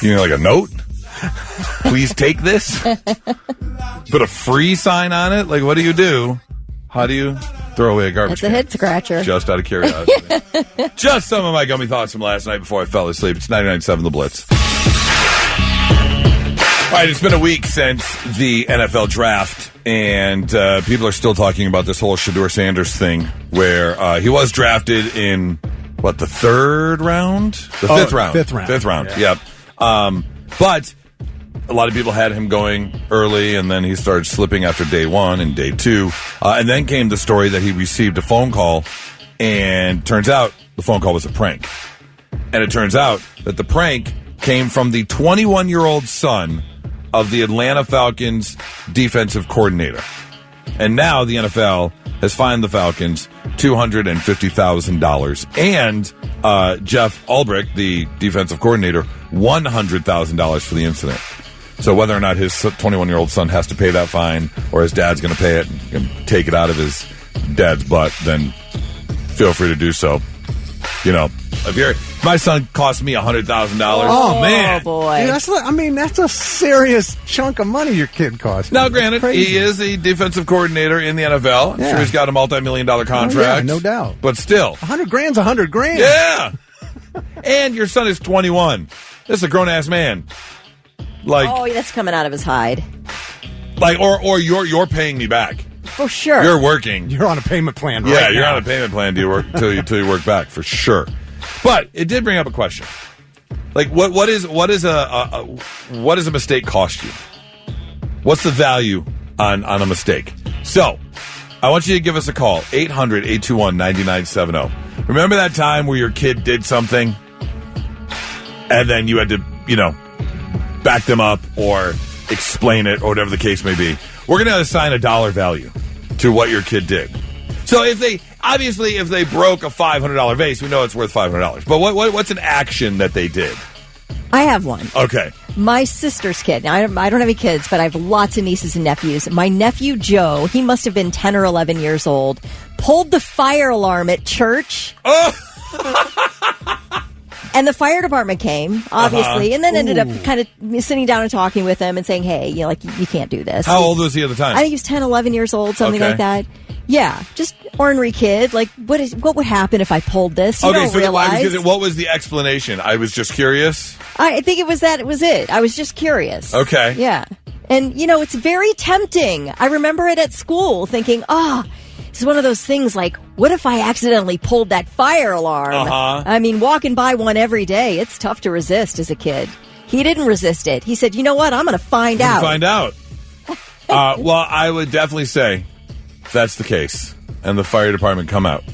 You know, like a note? Please take this? Put a free sign on it? Like, what do you do? How do you throw away a garbage can? It's a head scratcher. Just out of curiosity. Just some of my gummy thoughts from last night before I fell asleep. It's 99.7 The Blitz. All right, it's been a week since the NFL draft, and people are still talking about this whole Shedeur Sanders thing, where he was drafted in, the third round? The fifth round. Fifth round, yep. But a lot of people had him going early, and then he started slipping after day one and day two. And then came the story that he received a phone call, and turns out the phone call was a prank. And it turns out that the prank came from the 21-year-old son of the Atlanta Falcons defensive coordinator. And now the NFL has fined the Falcons $250,000 and Jeff Ulbrich, the defensive coordinator, $100,000 for the incident. So whether or not his 21-year-old son has to pay that fine or his dad's going to pay it and take it out of his dad's butt, then feel free to do so. You know, if my son cost me $100,000. Oh, man. Oh, boy. Dude, that's a serious chunk of money your kid cost. Now, granted, he is a defensive coordinator in the NFL. I'm sure he's got a multi-million-dollar contract. No doubt. But still. $100,000's $100,000. Yeah. And your son is 21. This is a grown-ass man. That's coming out of his hide. Or you're paying me back. For sure. You're working. You're on a payment plan right Yeah, you're now. on a payment plan till you work back, for sure. But it did bring up a question. What does a mistake cost you? What's the value on a mistake? So, I want you to give us a call, 800-821-9970. Remember that time where your kid did something and then you had to, back them up or explain it or whatever the case may be? We're going to assign a dollar value to what your kid did. So if they broke a $500 vase, we know it's worth $500. But what's an action that they did? I have one. Okay. My sister's kid. Now, I don't have any kids, but I have lots of nieces and nephews. My nephew, Joe, he must have been 10 or 11 years old, pulled the fire alarm at church. Oh! And the fire department came, obviously, and then ended up kind of sitting down and talking with him and saying, hey, you can't do this. How old was he at the time? I think he was 10, 11 years old, something like that. Yeah, just ornery kid. What would happen if I pulled this? You don't realize. What was the explanation? I was just curious. I think it was that. It was it. I was just curious. Okay. Yeah. And, it's very tempting. I remember it at school thinking, it's one of those things what if I accidentally pulled that fire alarm? Uh-huh. I mean, walking by one every day, it's tough to resist as a kid. He didn't resist it. He said, you know what? I'm going to find out. Well, I would definitely say if that's the case and the fire department come out,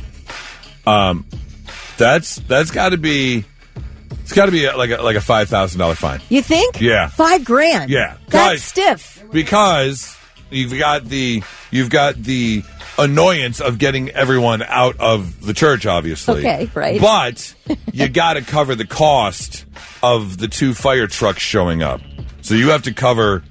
that's got to be... It's got to be like a $5,000 fine. You think? Yeah. $5,000. Yeah. That's stiff. Because you've got the annoyance of getting everyone out of the church, obviously. Okay, right. But you got to cover the cost of the 2 fire trucks showing up. So you have to cover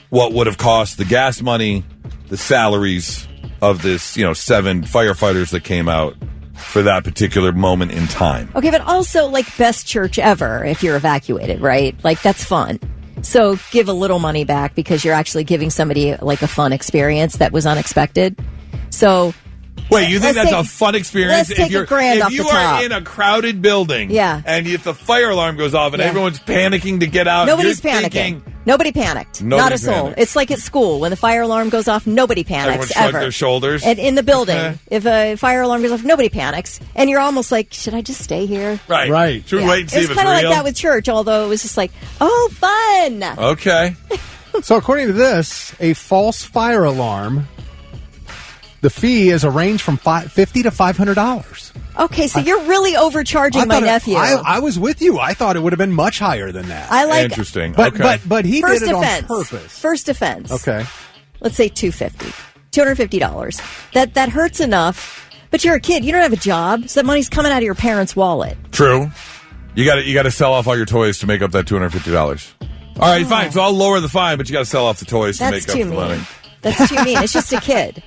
what would have cost the gas money, the salaries of this, 7 firefighters that came out for that particular moment in time. Okay, but also best church ever if you're evacuated, right? That's fun. So give a little money back because you're actually giving somebody a fun experience that was unexpected. So wait, you think that's a fun experience? Let's take $1,000 off the top. If you are in a crowded building, and if the fire alarm goes off and everyone's panicking to get out, nobody's panicking. Nobody panicked. Not a soul. Panicked. It's like at school when the fire alarm goes off, nobody panics. Everyone shrugged ever. their shoulders. And in the building, if a fire alarm goes off, nobody panics, and you're almost like, should I just stay here? Right. Should we wait and see if it's real? It's kind of like that with church, although it was just fun. Okay. So according to this, a false fire alarm, the fee is a range from $50 to $500. Okay, so you're really overcharging my nephew. I was with you. I thought it would have been much higher than that. Interesting. But he First did it offense. on purpose. First offense. Okay. Let's say $250. That hurts enough. But you're a kid. You don't have a job, so that money's coming out of your parents' wallet. True. You got to sell off all your toys to make up that $250. All right, fine. So I'll lower the fine, but you got to sell off the toys to make up the money. That's too mean. It's just a kid.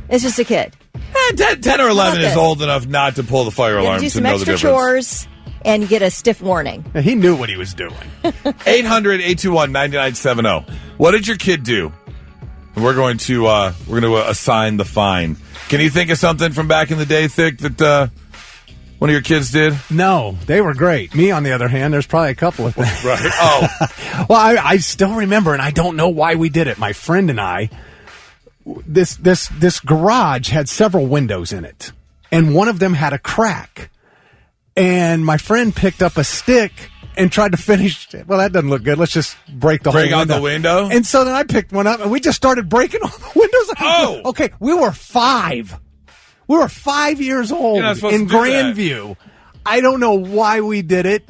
10 or 11 is old enough not to pull the fire alarm do to some know the extra difference. chores, and you get a stiff warning. Yeah, he knew what he was doing. 800-821-9970. What did your kid do? We're going to assign the fine. Can you think of something from back in the day, Thick, that one of your kids did? No, they were great. Me, on the other hand, there's probably a couple of things. Right. Oh. Well, I still remember, and I don't know why we did it. My friend and I, this garage had several windows in it, and one of them had a crack. And my friend picked up a stick and tried to finish. Well, that doesn't look good. Let's just break out the window. And so then I picked one up, and we just started breaking all the windows. Oh, okay. We were 5. We were 5 years old in Grandview. I don't know why we did it,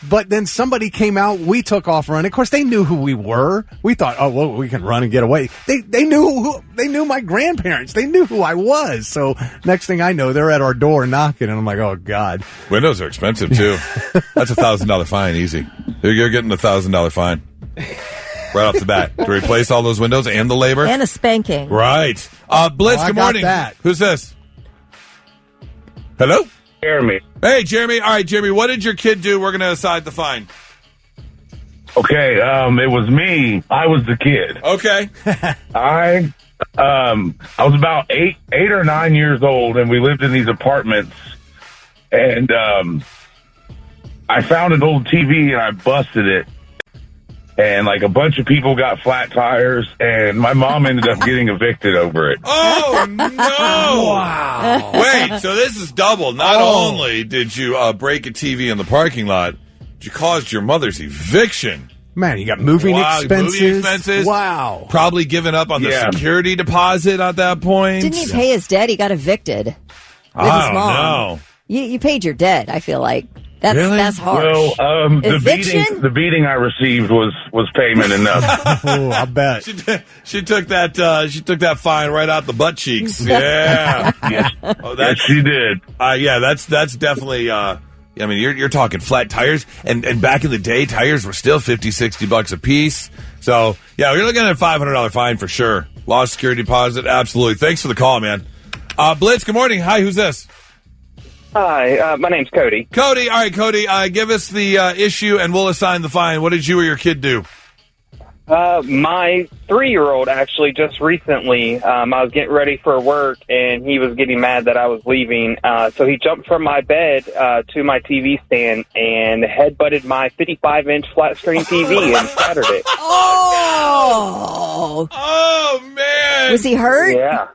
but then somebody came out. We took off running. Of course, they knew who we were. We thought, oh, well, we can run and get away. They knew they knew my grandparents. They knew who I was. So next thing I know, they're at our door knocking, and I'm like, oh God. Windows are expensive too. That's $1,000 fine, easy. You're getting $1,000 fine right off the bat to replace all those windows and the labor and a spanking. Right. Blitz. Good morning. Who's this? Hello? Jeremy. Hey, Jeremy. All right, Jeremy, what did your kid do? We're going to assign the fine. Okay, it was me. I was the kid. Okay. I was about eight or 9 years old, and we lived in these apartments. And I found an old TV, and I busted it. And, like, a bunch of people got flat tires, and my mom ended up getting evicted over it. Oh, no! Wow. Wait, so this is double. Not only did you break a TV in the parking lot, but you caused your mother's eviction. Man, you got moving expenses. Wow. Probably given up on the security deposit at that point. Didn't he pay his debt? He got evicted with his mom. No. You paid your debt, I feel like. That's harsh. Well, the beating I received was payment enough. Oh, I bet she took that fine right out the butt cheeks. Yeah, yes, she did. That's definitely. I mean, you're talking flat tires, and back in the day, tires were still $50-$60 a piece. So yeah, you're looking at a $500 fine for sure. Lost security deposit, absolutely. Thanks for the call, man. Blitz, good morning. Hi, who's this? Hi, my name's Cody. Cody, all right, Cody, give us the issue and we'll assign the fine. What did you or your kid do? My 3-year-old actually just recently, I was getting ready for work and he was getting mad that I was leaving. So he jumped from my bed to my TV stand and headbutted my 55-inch flat screen TV and shattered it. Oh, man. Was he hurt? Yeah.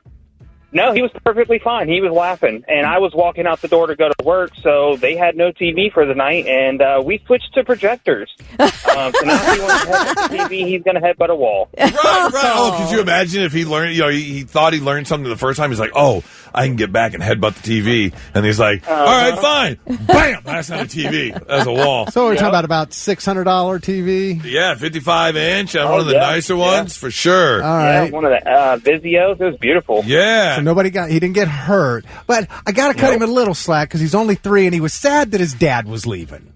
No, he was perfectly fine. He was laughing, and I was walking out the door to go to work, so they had no TV for the night, and we switched to projectors. So now if he wants to headbutt the TV, he's going to headbutt a wall. Right. Oh, could you imagine if he learned, he thought he learned something the first time. He's like, oh, I can get back and headbutt the TV. And he's like, all right, fine. Bam! That's not a TV. That's a wall. So we're talking about $600 TV? Yeah, 55-inch on one of the nicer ones, for sure. All right. Yeah, one of the Vizios. It was beautiful. Yeah. So he didn't get hurt. But I got to cut him a little slack because he's only 3 and he was sad that his dad was leaving.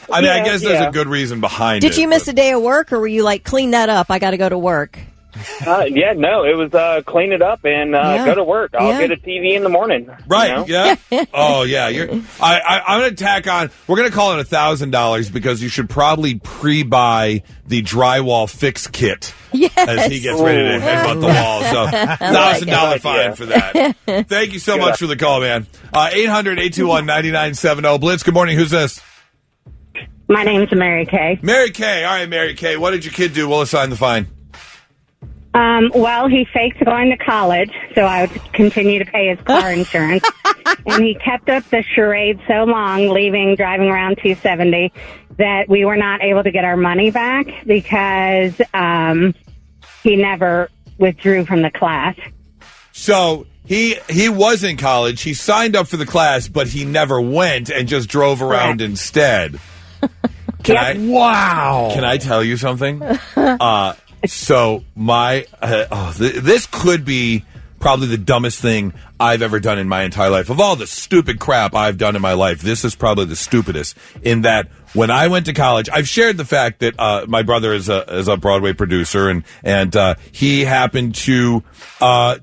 I mean, I guess there's a good reason behind it. Did you miss a day of work, or were you like, clean that up, I got to go to work? No, it was clean it up and go to work. I'll get a TV in the morning. Right, yeah. Oh, yeah. I'm going to tack on, we're going to call it $1,000 because you should probably pre-buy the drywall fix kit as he gets ready to headbutt the wall. So $1,000 fine for that. Thank you so much for the call, man. 800-821-9970. Blitz, good morning. Who's this? My name's Mary Kay. Mary Kay. All right, Mary Kay. What did your kid do? We'll assign the fine. Well, he faked going to college, so I would continue to pay his car insurance. And he kept up the charade so long, driving around 270, that we were not able to get our money back because he never withdrew from the class. So he was in college. He signed up for the class, but he never went and just drove around instead. Wow. Can I tell you something? So this could be probably the dumbest thing I've ever done in my entire life. Of all the stupid crap I've done in my life, this is probably the stupidest, in that when I went to college, I've shared the fact that my brother is a Broadway producer, and he happened to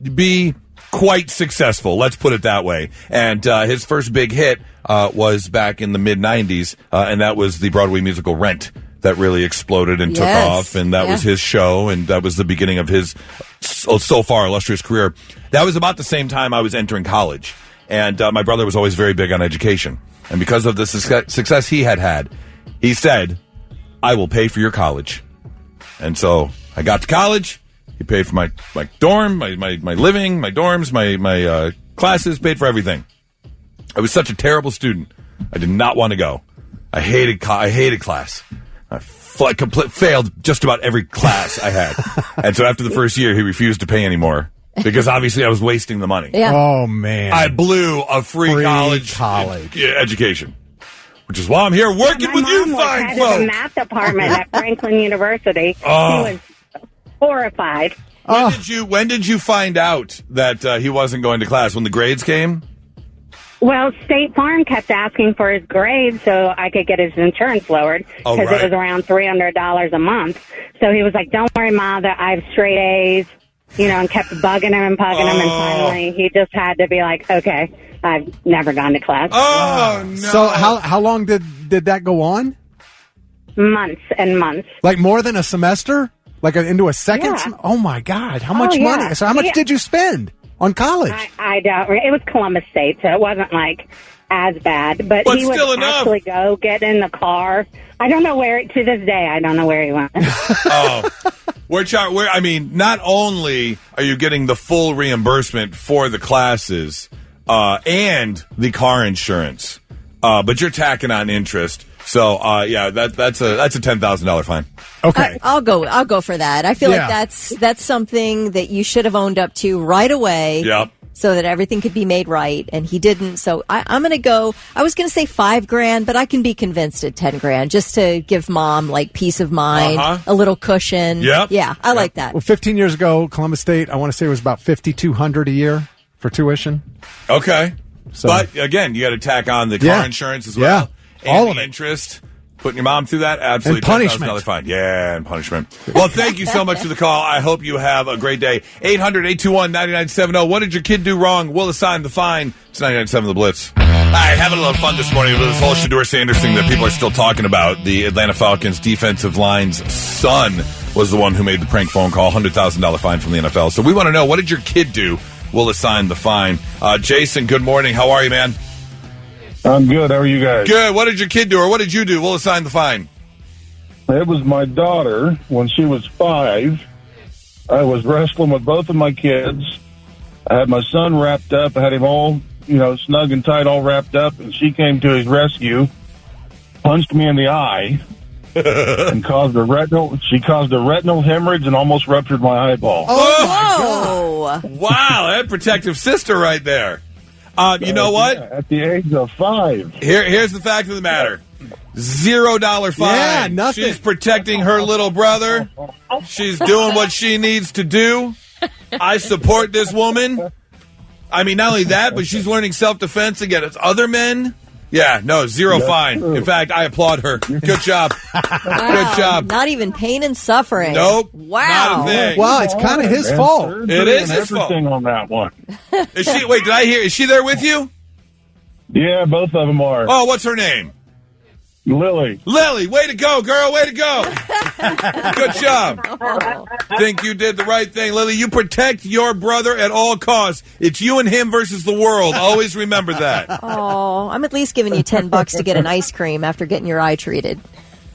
be quite successful, let's put it that way. And his first big hit was back in the mid-'90s, and that was the Broadway musical Rent. That really exploded and took off, and that was his show, and that was the beginning of his so far illustrious career. That was about the same time I was entering college, and my brother was always very big on education. And because of the success he had, he said, "I will pay for your college." And so I got to college. He paid for my dorm, my living, my dorms, my classes, paid for everything. I was such a terrible student. I did not want to go. I hated class. I failed just about every class I had. And so after the first year, he refused to pay anymore because obviously I was wasting the money. Yeah. Oh, man. I blew a free college education, which is why I'm here working with you fine folks. My mom was head of the math department at Franklin University. He was horrified. When did you find out that he wasn't going to class? When the grades came? Well, State Farm kept asking for his grades so I could get his insurance lowered because it was around $300 a month. So he was like, "Don't worry, Ma, that I have straight A's," and kept bugging him and bugging him. And finally, he just had to be like, "Okay, I've never gone to class." Oh, no. So how long did that go on? Months and months. Like more than a semester? Like into a second? Yeah. Oh, my God. How much money? So how much did you spend on college? I don't. It was Columbus State, so it wasn't like as bad. But he still would enough. actually go get in the car. I don't know where. To this day, I don't know where he went. I mean, not only are you getting the full reimbursement for the classes and the car insurance, but you're tacking on interest. So that's a $10,000 fine. Okay, I'll go for that. I feel like that's something that you should have owned up to right away. Yep. So that everything could be made right, and he didn't. So I'm going to go. I was going to say $5,000, but I can be convinced at $10,000 just to give Mom peace of mind, a little cushion. Yep. Yeah, I like that. Well, 15 years ago, Columbus State, I want to say it was about $5,200 a year for tuition. Okay. So, but again, you got to tack on the car insurance as well. Yeah. And All the of it. Interest. Putting your mom through that, absolutely. And punishment. $10,000 fine. Yeah, and punishment. Well, thank you so much for the call. I hope you have a great day. 800-821-9970. What did your kid do wrong? We'll assign the fine. It's 99.7 The Blitz. All right, having a little fun this morning with this whole Shedeur Sanders thing that people are still talking about. The Atlanta Falcons defensive line's son was the one who made the prank phone call. $100,000 fine from the NFL. So we want to know, what did your kid do? We'll assign the fine. Jason, good morning. How are you, man? I'm good. How are you guys? Good. What did your kid do, or what did you do? We'll assign the fine. It was my daughter when she was 5. I was wrestling with both of my kids. I had my son wrapped up. I had him all, snug and tight, all wrapped up, and she came to his rescue, punched me in the eye, and caused a retinal hemorrhage and almost ruptured my eyeball. Oh, wow, that protective sister right there. You know what? At the age of 5. Here's the fact of the matter. $0 fine. Yeah, nothing. She's protecting her little brother. She's doing what she needs to do. I support this woman. I mean, not only that, but she's learning self-defense against other men. Yeah, no, 0 fine. True. In fact, I applaud her. Good job. Good job. Not even pain and suffering. Nope. Wow. Not a thing. Well, it's kind of his fault. It is his fault. Everything on that one. Did I hear? Is she there with you? Yeah, both of them are. Oh, what's her name? Lily. Lily, way to go, girl. Way to go. Good job. Think you did the right thing. Lily, you protect your brother at all costs. It's you and him versus the world. Always remember that. Oh, I'm at least giving you $10 to get an ice cream after getting your eye treated.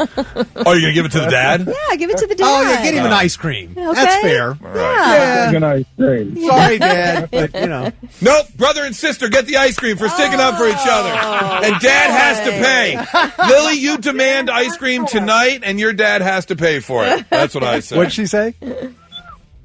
Oh, you're going to give it to the dad? Yeah, give it to the dad. Oh, yeah, get him an ice cream. Okay. That's fair. All right. Yeah. An ice cream. Sorry, Dad, but, Nope, brother and sister get the ice cream for sticking up for each other. And dad has to pay. Lily, you demand ice cream tonight, and your dad has to pay for it. That's what I say. What'd she say?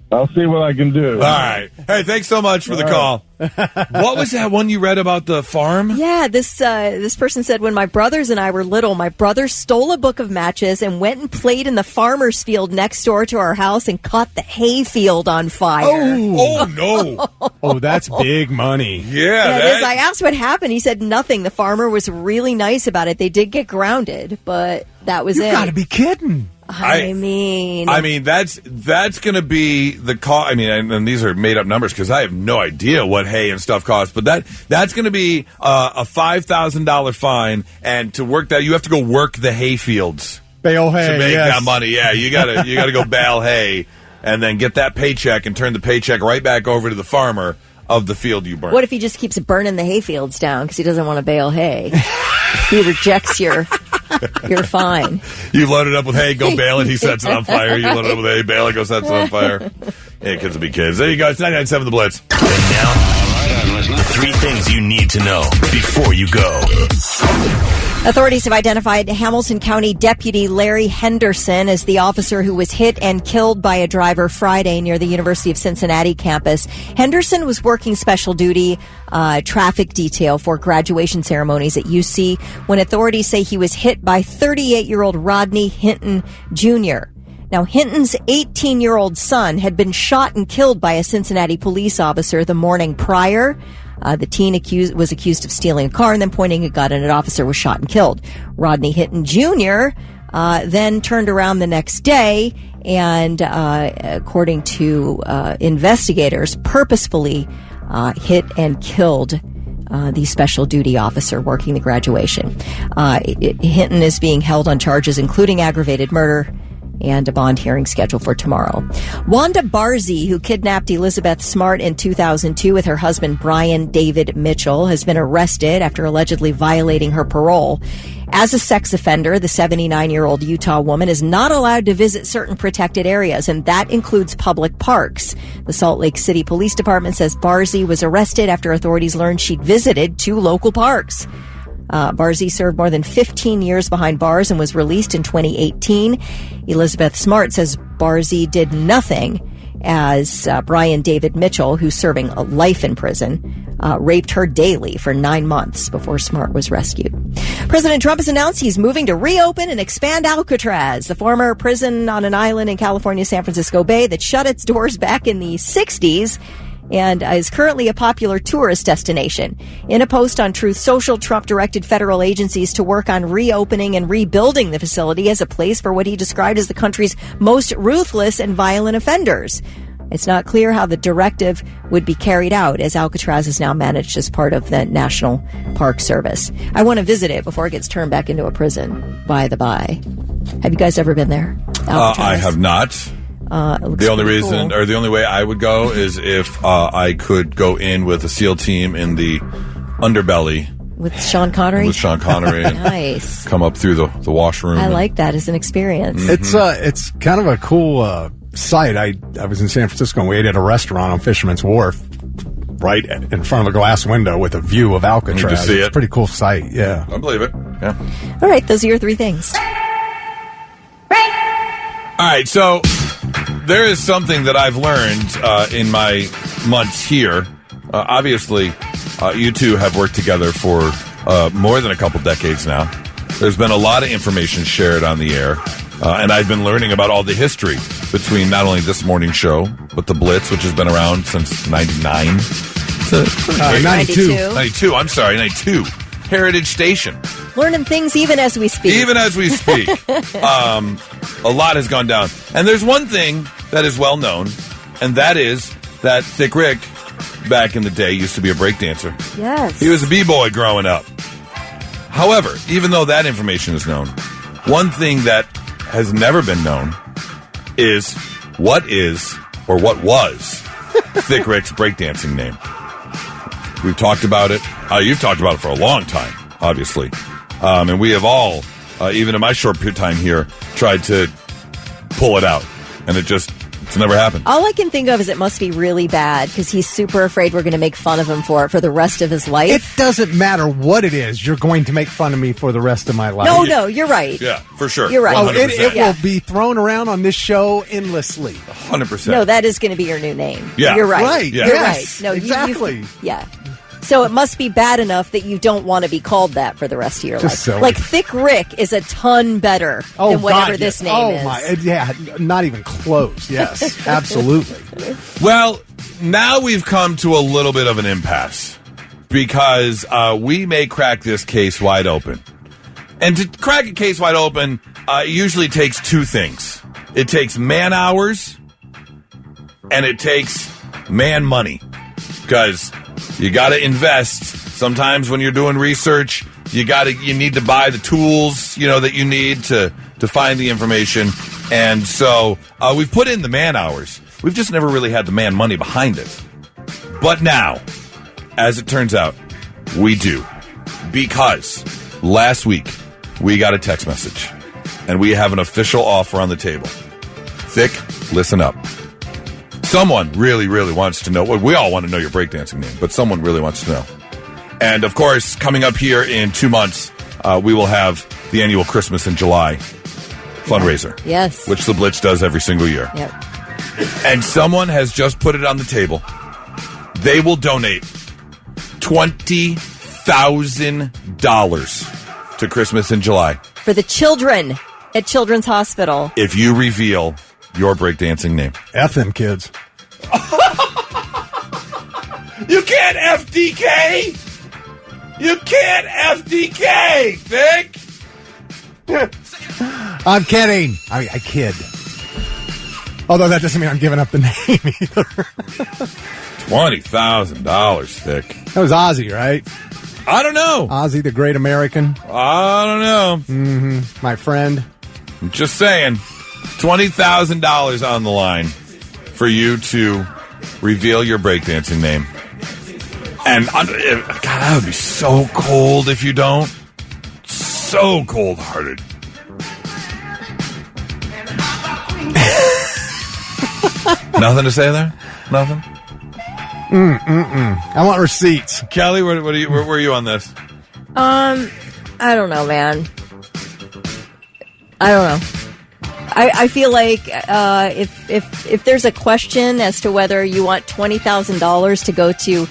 I'll see what I can do. All right. Hey, thanks so much for the call. What was that one you read about the farm? Yeah, this person said, when my brothers and I were little, my brother stole a book of matches and went and played in the farmer's field next door to our house and caught the hay field on fire. Oh no. Oh, that's big money. Yeah, it is. I asked what happened. He said nothing. The farmer was really nice about it. They did get grounded, but that was it. You gotta be kidding. I mean, that's going to be the cost. I mean, and these are made up numbers because I have no idea what hay and stuff costs. But that's going to be a $5,000 fine, and to work that, you have to go work the hay fields. Bale hay to make yes. that money. Yeah, you gotta go bale hay, and then get that paycheck and turn the paycheck right back over to the farmer of the field you burned. What if he just keeps burning the hay fields down because he doesn't want to bale hay? He rejects your fine. You load it up with hay, go bale it, he sets it on fire. You load it up with hay, bale it, go sets it on fire. Yeah, kids will be kids. There you go. It's 99.7 The Blitz. And now, the 3 things you need to know before you go. Authorities have identified Hamilton County Deputy Larry Henderson as the officer who was hit and killed by a driver Friday near the University of Cincinnati campus. Henderson was working special duty traffic detail for graduation ceremonies at UC when authorities say he was hit by 38-year-old Rodney Hinton Jr. Now, Hinton's 18-year-old son had been shot and killed by a Cincinnati police officer the morning prior. The teen was accused of stealing a car and then pointing a gun at an officer, was shot and killed. Rodney Hinton Jr. Then turned around the next day and, according to investigators, purposefully hit and killed the special duty officer working the graduation. Hinton is being held on charges including aggravated murder, and a bond hearing scheduled for tomorrow. Wanda Barzee, who kidnapped Elizabeth Smart in 2002 with her husband Brian David Mitchell, has been arrested after allegedly violating her parole. As a sex offender, the 79-year-old Utah woman is not allowed to visit certain protected areas, and that includes public parks. The Salt Lake City Police Department says Barzee was arrested after authorities learned she'd visited 2 local parks. Barzee served more than 15 years behind bars and was released in 2018. Elizabeth Smart says Barzee did nothing as Brian David Mitchell, who's serving a life in prison, raped her daily for 9 months before Smart was rescued. President Trump has announced he's moving to reopen and expand Alcatraz, the former prison on an island in California's San Francisco Bay that shut its doors back in the 60s. And is currently a popular tourist destination. In a post on Truth Social, Trump directed federal agencies to work on reopening and rebuilding the facility as a place for what he described as the country's most ruthless and violent offenders. It's not clear how the directive would be carried out, as Alcatraz is now managed as part of the National Park Service. I want to visit it before it gets turned back into a prison, by the by. Have you guys ever been there? I have not. The only reason, cool. or the only way I would go is if I could go in with a SEAL team in the underbelly. With Sean Connery? With Sean Connery. And nice. Come up through the washroom. I like that as an experience. Mm-hmm. It's kind of a cool sight. I was in San Francisco and we ate at a restaurant on Fisherman's Wharf right in front of a glass window with a view of Alcatraz. You see it's it. a pretty cool sight, yeah. I believe it, yeah. All right, those are your 3 things. All right, so there is something that I've learned in my months here. Obviously, you two have worked together for more than a couple decades now. There's been a lot of information shared on the air, and I've been learning about all the history between not only this morning show, but the Blitz, which has been around since 99. 92. 92, I'm sorry, 92. Heritage Station. Learning things even as we speak. Even as we speak. A lot has gone down. And there's one thing that is well known, and that is that Thick Rick, back in the day, used to be a breakdancer. Yes. He was a b-boy growing up. However, even though that information is known, one thing that has never been known is what was Thick Rick's breakdancing name. We've talked about it. You've talked about it for a long time, obviously. And we have all, even in my short period of time here, tried to pull it out. And it just It's never happened. All I can think of is it must be really bad because he's super afraid we're going to make fun of him for it for the rest of his life. It doesn't matter what it is. You're going to make fun of me for the rest of my life. No, you're right. Yeah, for sure. You're right. 100%. It will be thrown around on this show endlessly. 100%. No, that is going to be your new name. Yeah. You're right. Right. Yeah. You're Yes, right. No, exactly. Yeah. So it must be bad enough that you don't want to be called that for the rest of your life. silly. Like Thick Rick is a ton better than whatever this name is. Yeah, not even close. Yes, absolutely. Well, now we've come to a little bit of an impasse because we may crack this case wide open. And to crack a case wide open, it usually takes two things. It takes man hours and it takes man money. Because you got to invest. Sometimes when you're doing research, you need to buy the tools, that you need to find the information. And so we've put in the man hours. We've just never really had the man money behind it. But now, as it turns out, we do. Because last week, we got a text message. And we have an official offer on the table. Thick, listen up. Someone really, really wants to know. Well, we all want to know your breakdancing name, but someone really wants to know. And, of course, coming up here in 2 months, we will have the annual Christmas in July fundraiser. Yes. Which the Blitz does every single year. Yep. And someone has just put it on the table. They will donate $20,000 to Christmas in July. For the children at Children's Hospital. If you reveal your breakdancing name. F them kids. You can't FDK! You can't FDK, Vic! I'm kidding. I kid. Although that doesn't mean I'm giving up the name either. $20,000, Thick. That was Ozzy, right? I don't know. Ozzy, the great American. I don't know. Mm-hmm. My friend. I'm just saying. $20,000 on the line for you to reveal your breakdancing name. And, God, that would be so cold if you don't. So cold-hearted. Nothing to say there? Nothing? I want receipts. Kelly, where were you on this? I don't know, man. I don't know. I feel like if there's a question as to whether you want $20,000 to go to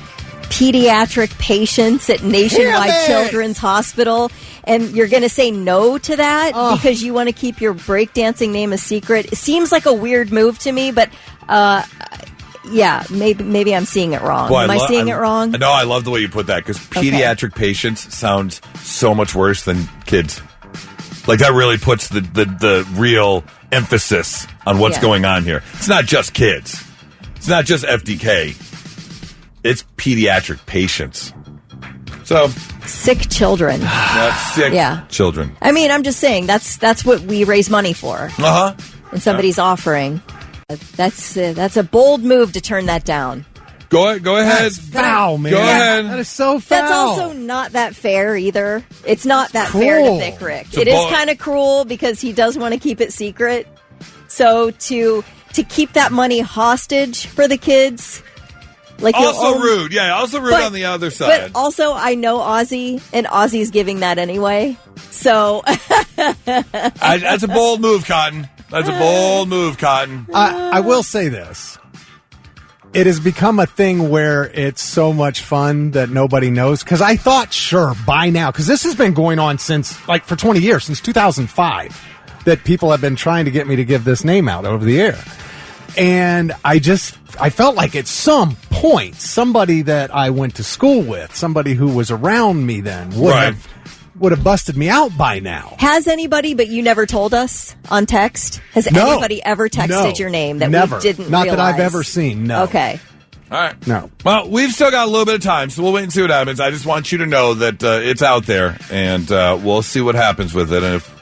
pediatric patients at Nationwide Children's Hospital, and you're going to say no to that because you want to keep your breakdancing name a secret, it seems like a weird move to me, but yeah, maybe I'm seeing it wrong. Boy, Am I seeing it wrong? No, I love the way you put that because pediatric patients sounds so much worse than kids. Like, that really puts the real emphasis on what's going on here. It's not just kids. It's not just FDK. It's pediatric patients. So sick children. Sick children. I mean, I'm just saying that's what we raise money for. Uh-huh. And somebody's offering. That's a bold move to turn that down. Go ahead. That's foul, man. Go ahead. That is so foul. That's also not that fair either. It's not that fair to Thick Rick. It is kind of cruel because he does want to keep it secret. So to keep that money hostage for the kids, like also rude. Yeah, also rude on the other side. But also, I know Ozzy, and Ozzy's giving that anyway. So that's a bold move, Cotton. That's a bold move, Cotton. I will say this. It has become a thing where it's so much fun that nobody knows. Because I thought, sure, by now, because this has been going on since, for 20 years, since 2005, that people have been trying to get me to give this name out over the air. And I felt like at some point, somebody that I went to school with, somebody who was around me then, would have busted me out by now. Has anybody, but you never told us on text? Has anybody ever texted your name that we didn't Not realize? that I've ever seen, no. Okay. All right. No. Well, we've still got a little bit of time, so we'll wait and see what happens. I just want you to know that it's out there, and we'll see what happens with it. And if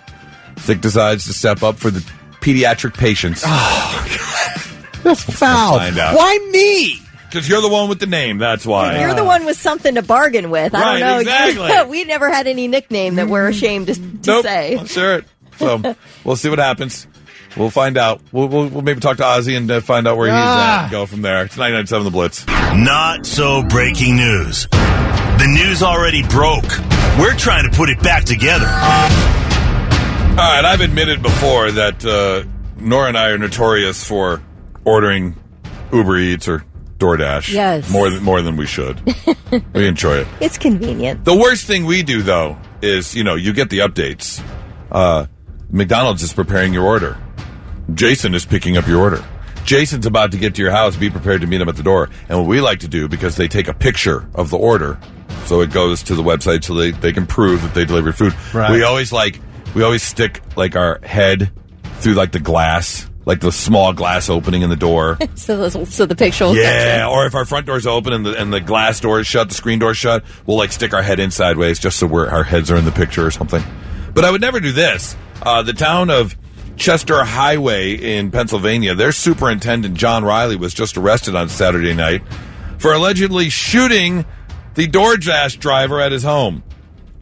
Thick decides to step up for the pediatric patients. Oh, God. That's foul. Find out. Why me? Because you're the one with the name, that's why. You're the one with something to bargain with. I don't know. Exactly. We never had any nickname that we're ashamed to say. Let's hear it. So we'll see what happens. We'll find out. We'll maybe talk to Ozzy and find out where he's at and go from there. It's 99.7 The Blitz. Not so breaking news. The news already broke. We're trying to put it back together. All right, I've admitted before that Nora and I are notorious for ordering Uber Eats or DoorDash. Yes. More than we should. We enjoy it. It's convenient. The worst thing we do, though, is, you get the updates. McDonald's is preparing your order. Jason is picking up your order. Jason's about to get to your house. Be prepared to meet him at the door. And what we like to do, because they take a picture of the order, so it goes to the website so they can prove that they delivered food. Right. We always stick like our head through like the glass, like the small glass opening in the door. so the picture will Yeah, catch or if our front door's open and the glass door is shut, the screen door's shut, we'll like stick our head in sideways just so our heads are in the picture or something. But I would never do this. The town of Chester Highway in Pennsylvania, their superintendent, John Riley, was just arrested on Saturday night for allegedly shooting the DoorDash driver at his home.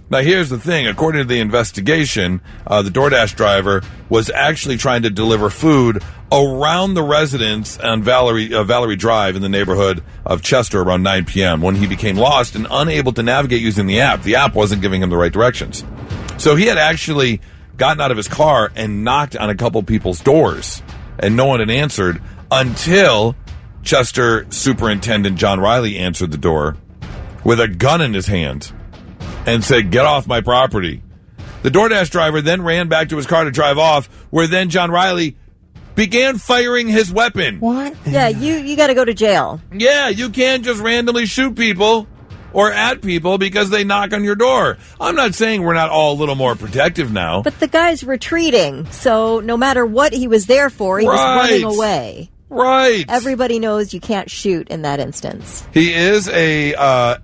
Now, here's the thing. According to the investigation, the DoorDash driver was actually trying to deliver food around the residence on Valerie Drive in the neighborhood of Chester around 9 p.m. when he became lost and unable to navigate using the app. The app wasn't giving him the right directions. So he had actually gotten out of his car and knocked on a couple people's doors, and no one had answered until Chester Superintendent John Riley answered the door with a gun in his hand and said, "Get off my property." The DoorDash driver then ran back to his car to drive off, where then John Riley began firing his weapon. What? Yeah, you got to go to jail. Yeah, you can't just randomly shoot people or at people because they knock on your door. I'm not saying we're not all a little more protective now. But the guy's retreating, so no matter what he was there for, he was running away. Right. Everybody knows you can't shoot in that instance. He is a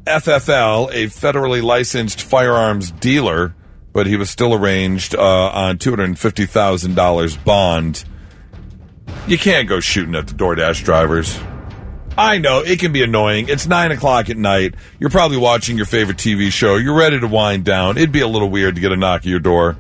FFL, a federally licensed firearms dealer, but he was still arraigned on $250,000 bond. You can't go shooting at the DoorDash drivers. I know, it can be annoying. It's 9 o'clock at night. You're probably watching your favorite TV show. You're ready to wind down. It'd be a little weird to get a knock at your door.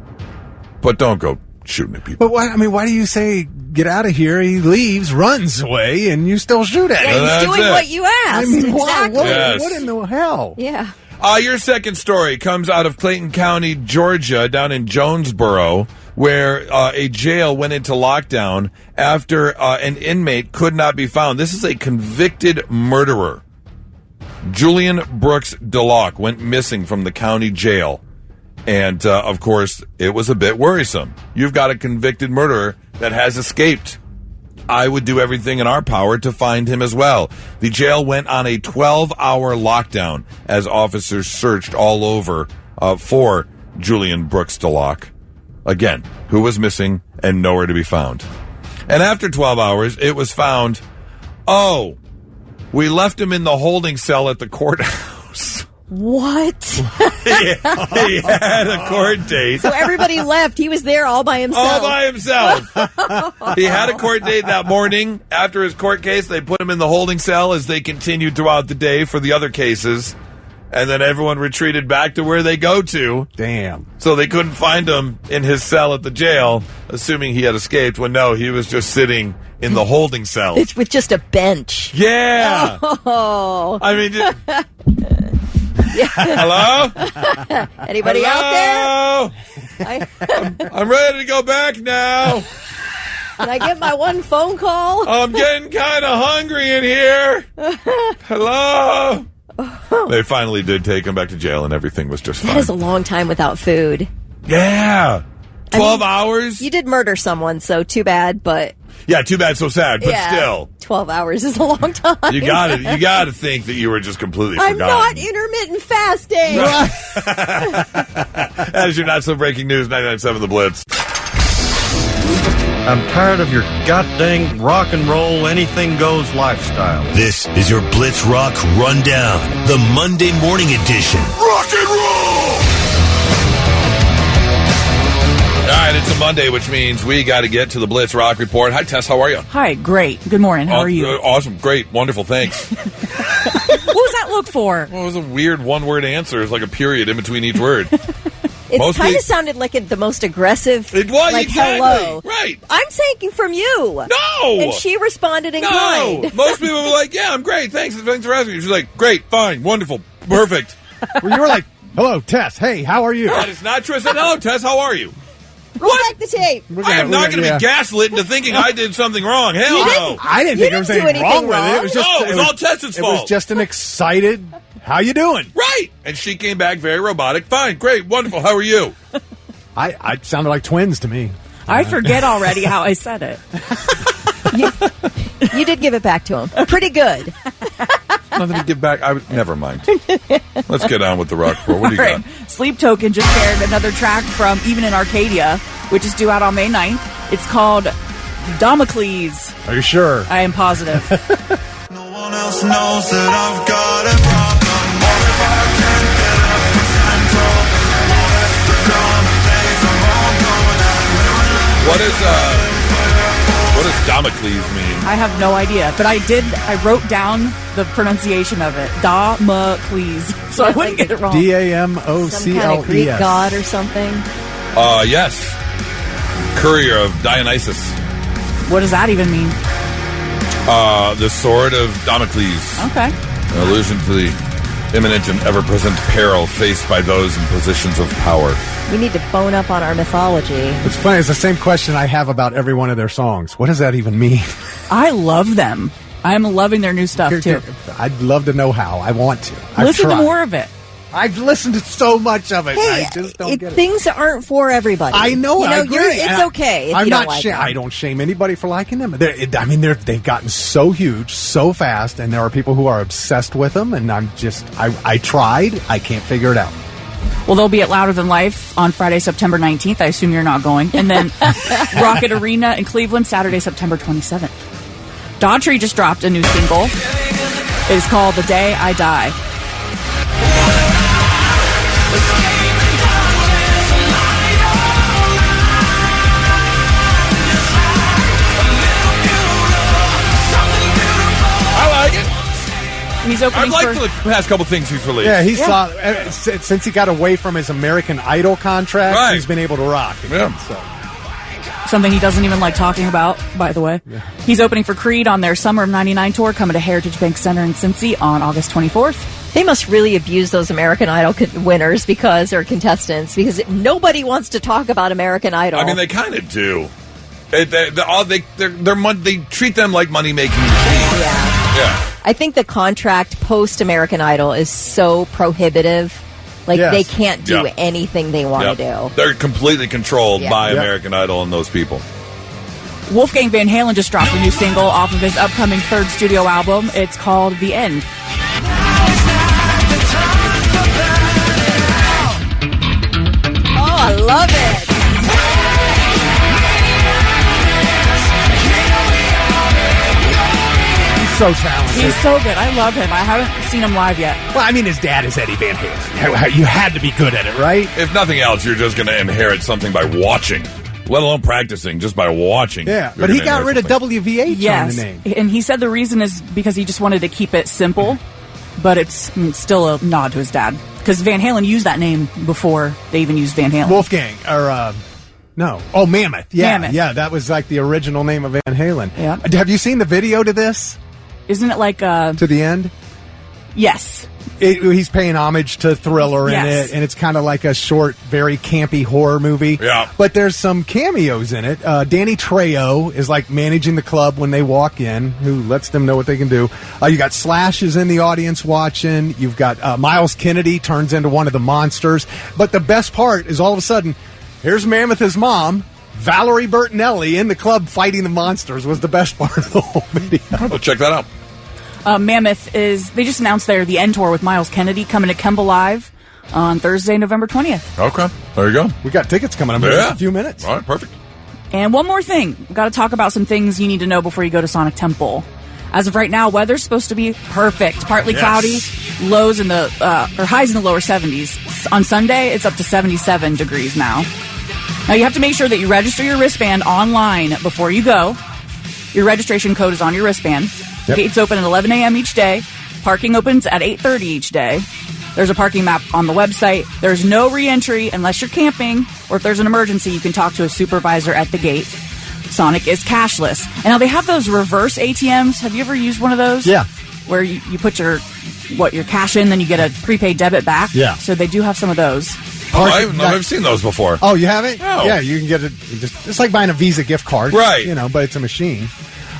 But don't go shooting at people. But why do you say, get out of here? He leaves, runs away, and you still shoot at him. Yeah, he's doing what you asked. Exactly. What in the hell? Yeah. Your second story comes out of Clayton County, Georgia, down in Jonesboro, where a jail went into lockdown after an inmate could not be found. This is a convicted murderer. Julian Brooks DeLocke went missing from the county jail. And, of course, it was a bit worrisome. You've got a convicted murderer that has escaped. I would do everything in our power to find him as well. The jail went on a 12-hour lockdown as officers searched all over for Julian Brooks DeLocke. Again, who was missing and nowhere to be found. And after 12 hours, it was found, we left him in the holding cell at the courthouse. What? He had a court date. So everybody left. He was there all by himself. All by himself. He had a court date that morning. After his court case, they put him in the holding cell as they continued throughout the day for the other cases. And then everyone retreated back to where they go to. Damn. So they couldn't find him in his cell at the jail, assuming he had escaped, when no, he was just sitting in the holding cell. It's with just a bench. Yeah. Oh. I mean, hello? Anybody out there? I'm ready to go back now. Can I get my one phone call? I'm getting kind of hungry in here. Hello? They finally did take him back to jail, and everything was just fine. That is a long time without food. Yeah. 12 hours? You did murder someone, so too bad, but... Yeah, too bad, so sad, but still. 12 hours is a long time. You gotta think that you were just completely forgotten. I'm not intermittent fasting. As you're not so breaking news, 99.7 The Blitz. I'm tired of your goddamn rock and roll, anything goes lifestyle. This is your Blitz Rock Rundown, the Monday morning edition. Rock and roll! All right, it's a Monday, which means we got to get to the Blitz Rock Report. Hi, Tess, how are you? Hi, great. Good morning. How are you? Awesome, great, wonderful, thanks. What was that look for? Well, it was a weird one-word answer. It's like a period in between each word. It kind of sounded like the most aggressive. It was, like, exactly. Hello. Right. I'm saying from you. No. And she responded in kind. No. Most people were like, yeah, I'm great. Thanks for asking me. She's like, great, fine, wonderful, perfect. Well, you were like, hello, Tess. Hey, how are you? That is not true. I said, hello, Tess, how are you? Roll back the tape. I am not going to be gaslit into thinking I did something wrong. Hell no. I didn't think there was anything wrong with it. It was just it was all Tess's fault. It was just an excited, how you doing? Right. And she came back very robotic. Fine, great, wonderful. How are you? I sounded like twins to me. I forget already how I said it. You did give it back to him. Pretty good. Nothing to give back. Never mind. Let's get on with the rock report. What do you got? Sleep Token just shared another track from Even in Arcadia, which is due out on May 9th. It's called Damocles. Are you sure? I am positive. No one else knows that I've got a problem. What if I can't get up to central? What if the calm days are all going out? What does Damocles mean? I have no idea, but I wrote down the pronunciation of it. Damocles. So I wouldn't get it wrong. Damocles. Some kind of Greek god or something. Yes. Courier of Dionysus. What does that even mean? The sword of Damocles. Okay. An allusion to the imminent and ever-present peril faced by those in positions of power. We need to bone up on our mythology. It's funny. It's the same question I have about every one of their songs. What does that even mean? I love them. I'm loving their new stuff, too. I'd love to know how. I want to. Listen to more of it. I've listened to so much of it. Hey, I just don't get it. Things aren't for everybody. I know. I agree. It's okay. If I'm you not. don't like them. I don't shame anybody for liking them. They've gotten so huge so fast, and there are people who are obsessed with them. And I tried. I can't figure it out. Well, they'll be at Louder Than Life on Friday, September 19th. I assume you're not going. And then Rocket Arena in Cleveland, Saturday, September 27th. Daughtry just dropped a new single. It is called The Day I Die. He's opening I've liked the past couple things he's released. Yeah, since he got away from his American Idol contract, he's been able to rock again. Yeah. Something he doesn't even like talking about, by the way. Yeah. He's opening for Creed on their Summer of '99 tour, coming to Heritage Bank Center in Cincy on August 24th. They must really abuse those American Idol winners or contestants because nobody wants to talk about American Idol. I mean, they kind of do. They treat them like money-making machines. Yeah. I think the contract post-American Idol is so prohibitive. They can't do anything they want to do. They're completely controlled by American Idol and those people. Wolfgang Van Halen just dropped a new single off of his upcoming third studio album. It's called The End. Oh, I love it. So talented. He's so good. I love him. I haven't seen him live yet. Well, I mean, his dad is Eddie Van Halen. You had to be good at it, right? If nothing else, you're just going to inherit something by watching, let alone practicing, just by watching. Yeah, but he got rid of WVH on the name. And he said the reason is because he just wanted to keep it simple, but it's still a nod to his dad. Because Van Halen used that name before they even used Van Halen. Wolfgang, or... No. Oh, Mammoth. Yeah, Mammoth. Yeah, that was like the original name of Van Halen. Yeah. Have you seen the video to this? Isn't it like... To the End? Yes. He's paying homage to Thriller in Yes. it, and it's kind of like a short, very campy horror movie. Yeah. But there's some cameos in it. Danny Trejo is like managing the club when they walk in, who lets them know what they can do. You got Slash is in the audience watching. You've got Miles Kennedy turns into one of the monsters. But the best part is all of a sudden, here's Mammoth's mom, Valerie Bertinelli, in the club fighting the monsters was the best part of the whole video. Well, check that out. Mammoth they just announced The End tour with Miles Kennedy coming to Kemba Live on Thursday, November 20th. Okay. There you go. We got tickets coming up in just a few minutes. All right, perfect. And one more thing. We've got to talk about some things you need to know before you go to Sonic Temple. As of right now, weather's supposed to be perfect. Partly cloudy, lows in the or highs in the lower 70s. On Sunday, it's up to 77 degrees now. Now, you have to make sure that you register your wristband online before you go. Your registration code is on your wristband. Yep. Gates open at 11 a.m. each day. Parking opens at 8:30 each day. There's a parking map on the website. There's no re-entry unless you're camping, or if there's an emergency, you can talk to a supervisor at the gate. Sonic is cashless. And now they have those reverse ATMs. Have you ever used one of those? Yeah. Where you put your cash in, then you get a prepaid debit back. Yeah. So they do have some of those. I've never seen those before. Oh, you haven't? No. Yeah, you can get it. It's like buying a Visa gift card. Right. But it's a machine.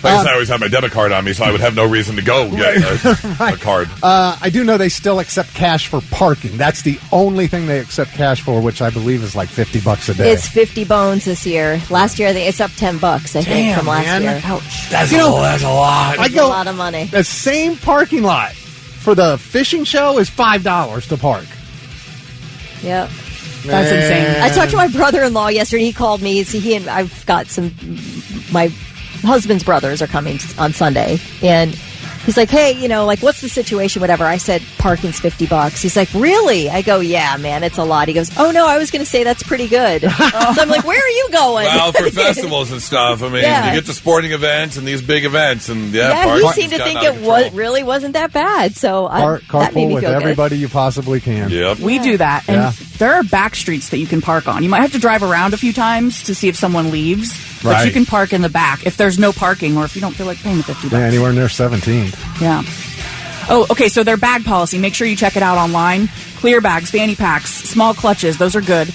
I guess I always have my debit card on me, so I would have no reason to go get a card. I do know they still accept cash for parking. That's the only thing they accept cash for, which I believe is like $50 a day. It's 50 bones this year. Last year, I think it's up $10. I think from last year. Ouch. That's a lot. That's a lot of money. The same parking lot for the fishing show is $5 to park. Yep. That's insane. I talked to my brother-in-law yesterday. He called me. I've got my husband's brothers are coming on Sunday, and he's like, hey, what's the situation, whatever. I said, parking's $50. He's like, really? I go, yeah, man, it's a lot. He goes, oh, no, I was going to say that's pretty good. So I'm like, where are you going? Well, for festivals and stuff, I mean, you get to sporting events and these big events, and he seemed to think it really wasn't that bad. So that made carpool me with feel everybody you possibly can. Yep. We do that, and there are back streets that you can park on. You might have to drive around a few times to see if someone leaves, but you can park in the back if there's no parking or if you don't feel like paying the $50. Yeah, anywhere near 17. Yeah. Oh, okay, so their bag policy, make sure you check it out online. Clear bags, fanny packs, small clutches, those are good.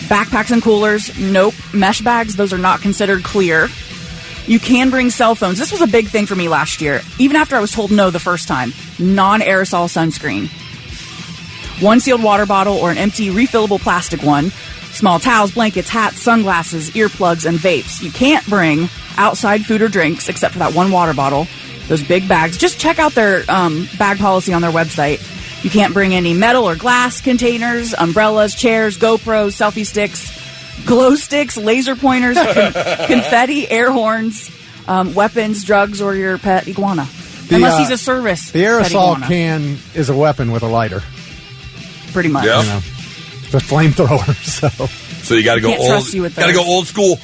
Backpacks and coolers, nope. Mesh bags, those are not considered clear. You can bring cell phones. This was a big thing for me last year, even after I was told no the first time. Non-aerosol sunscreen. One sealed water bottle or an empty refillable plastic one. Small towels, blankets, hats, sunglasses, earplugs, and vapes. You can't bring outside food or drinks except for that one water bottle. Those big bags. Just check out their bag policy on their website. You can't bring any metal or glass containers, umbrellas, chairs, GoPros, selfie sticks, glow sticks, laser pointers, confetti, air horns, weapons, drugs, or your pet iguana. Unless he's a service. The aerosol can is a weapon with a lighter. Pretty much. Yep. It's a flamethrower. So you got to go old. Got to go old school.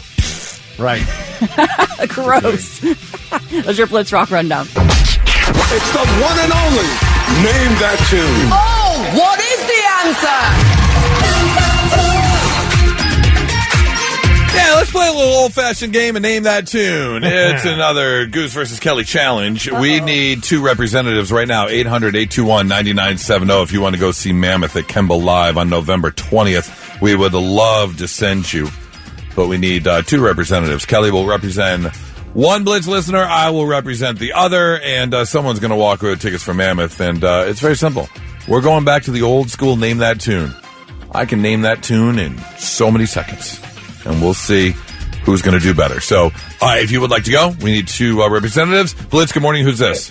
Right. Gross. That's your Blitz Rock Rundown. It's the one and only Name That Tune. Oh, what is the answer? Yeah, let's play a little old-fashioned game and name that tune. It's another Goose versus Kelly challenge. Uh-oh. We need two representatives right now, 800-821-9970 if you want to go see Mammoth at Kemba Live on November 20th. We would love to send you, but we need two representatives. Kelly will represent one Blitz listener, I will represent the other, and someone's going to walk away with tickets for Mammoth, and it's very simple. We're going back to the old school Name That Tune. I can name that tune in so many seconds, and we'll see who's going to do better. So, if you would like to go, we need two representatives. Blitz, good morning. Who's this?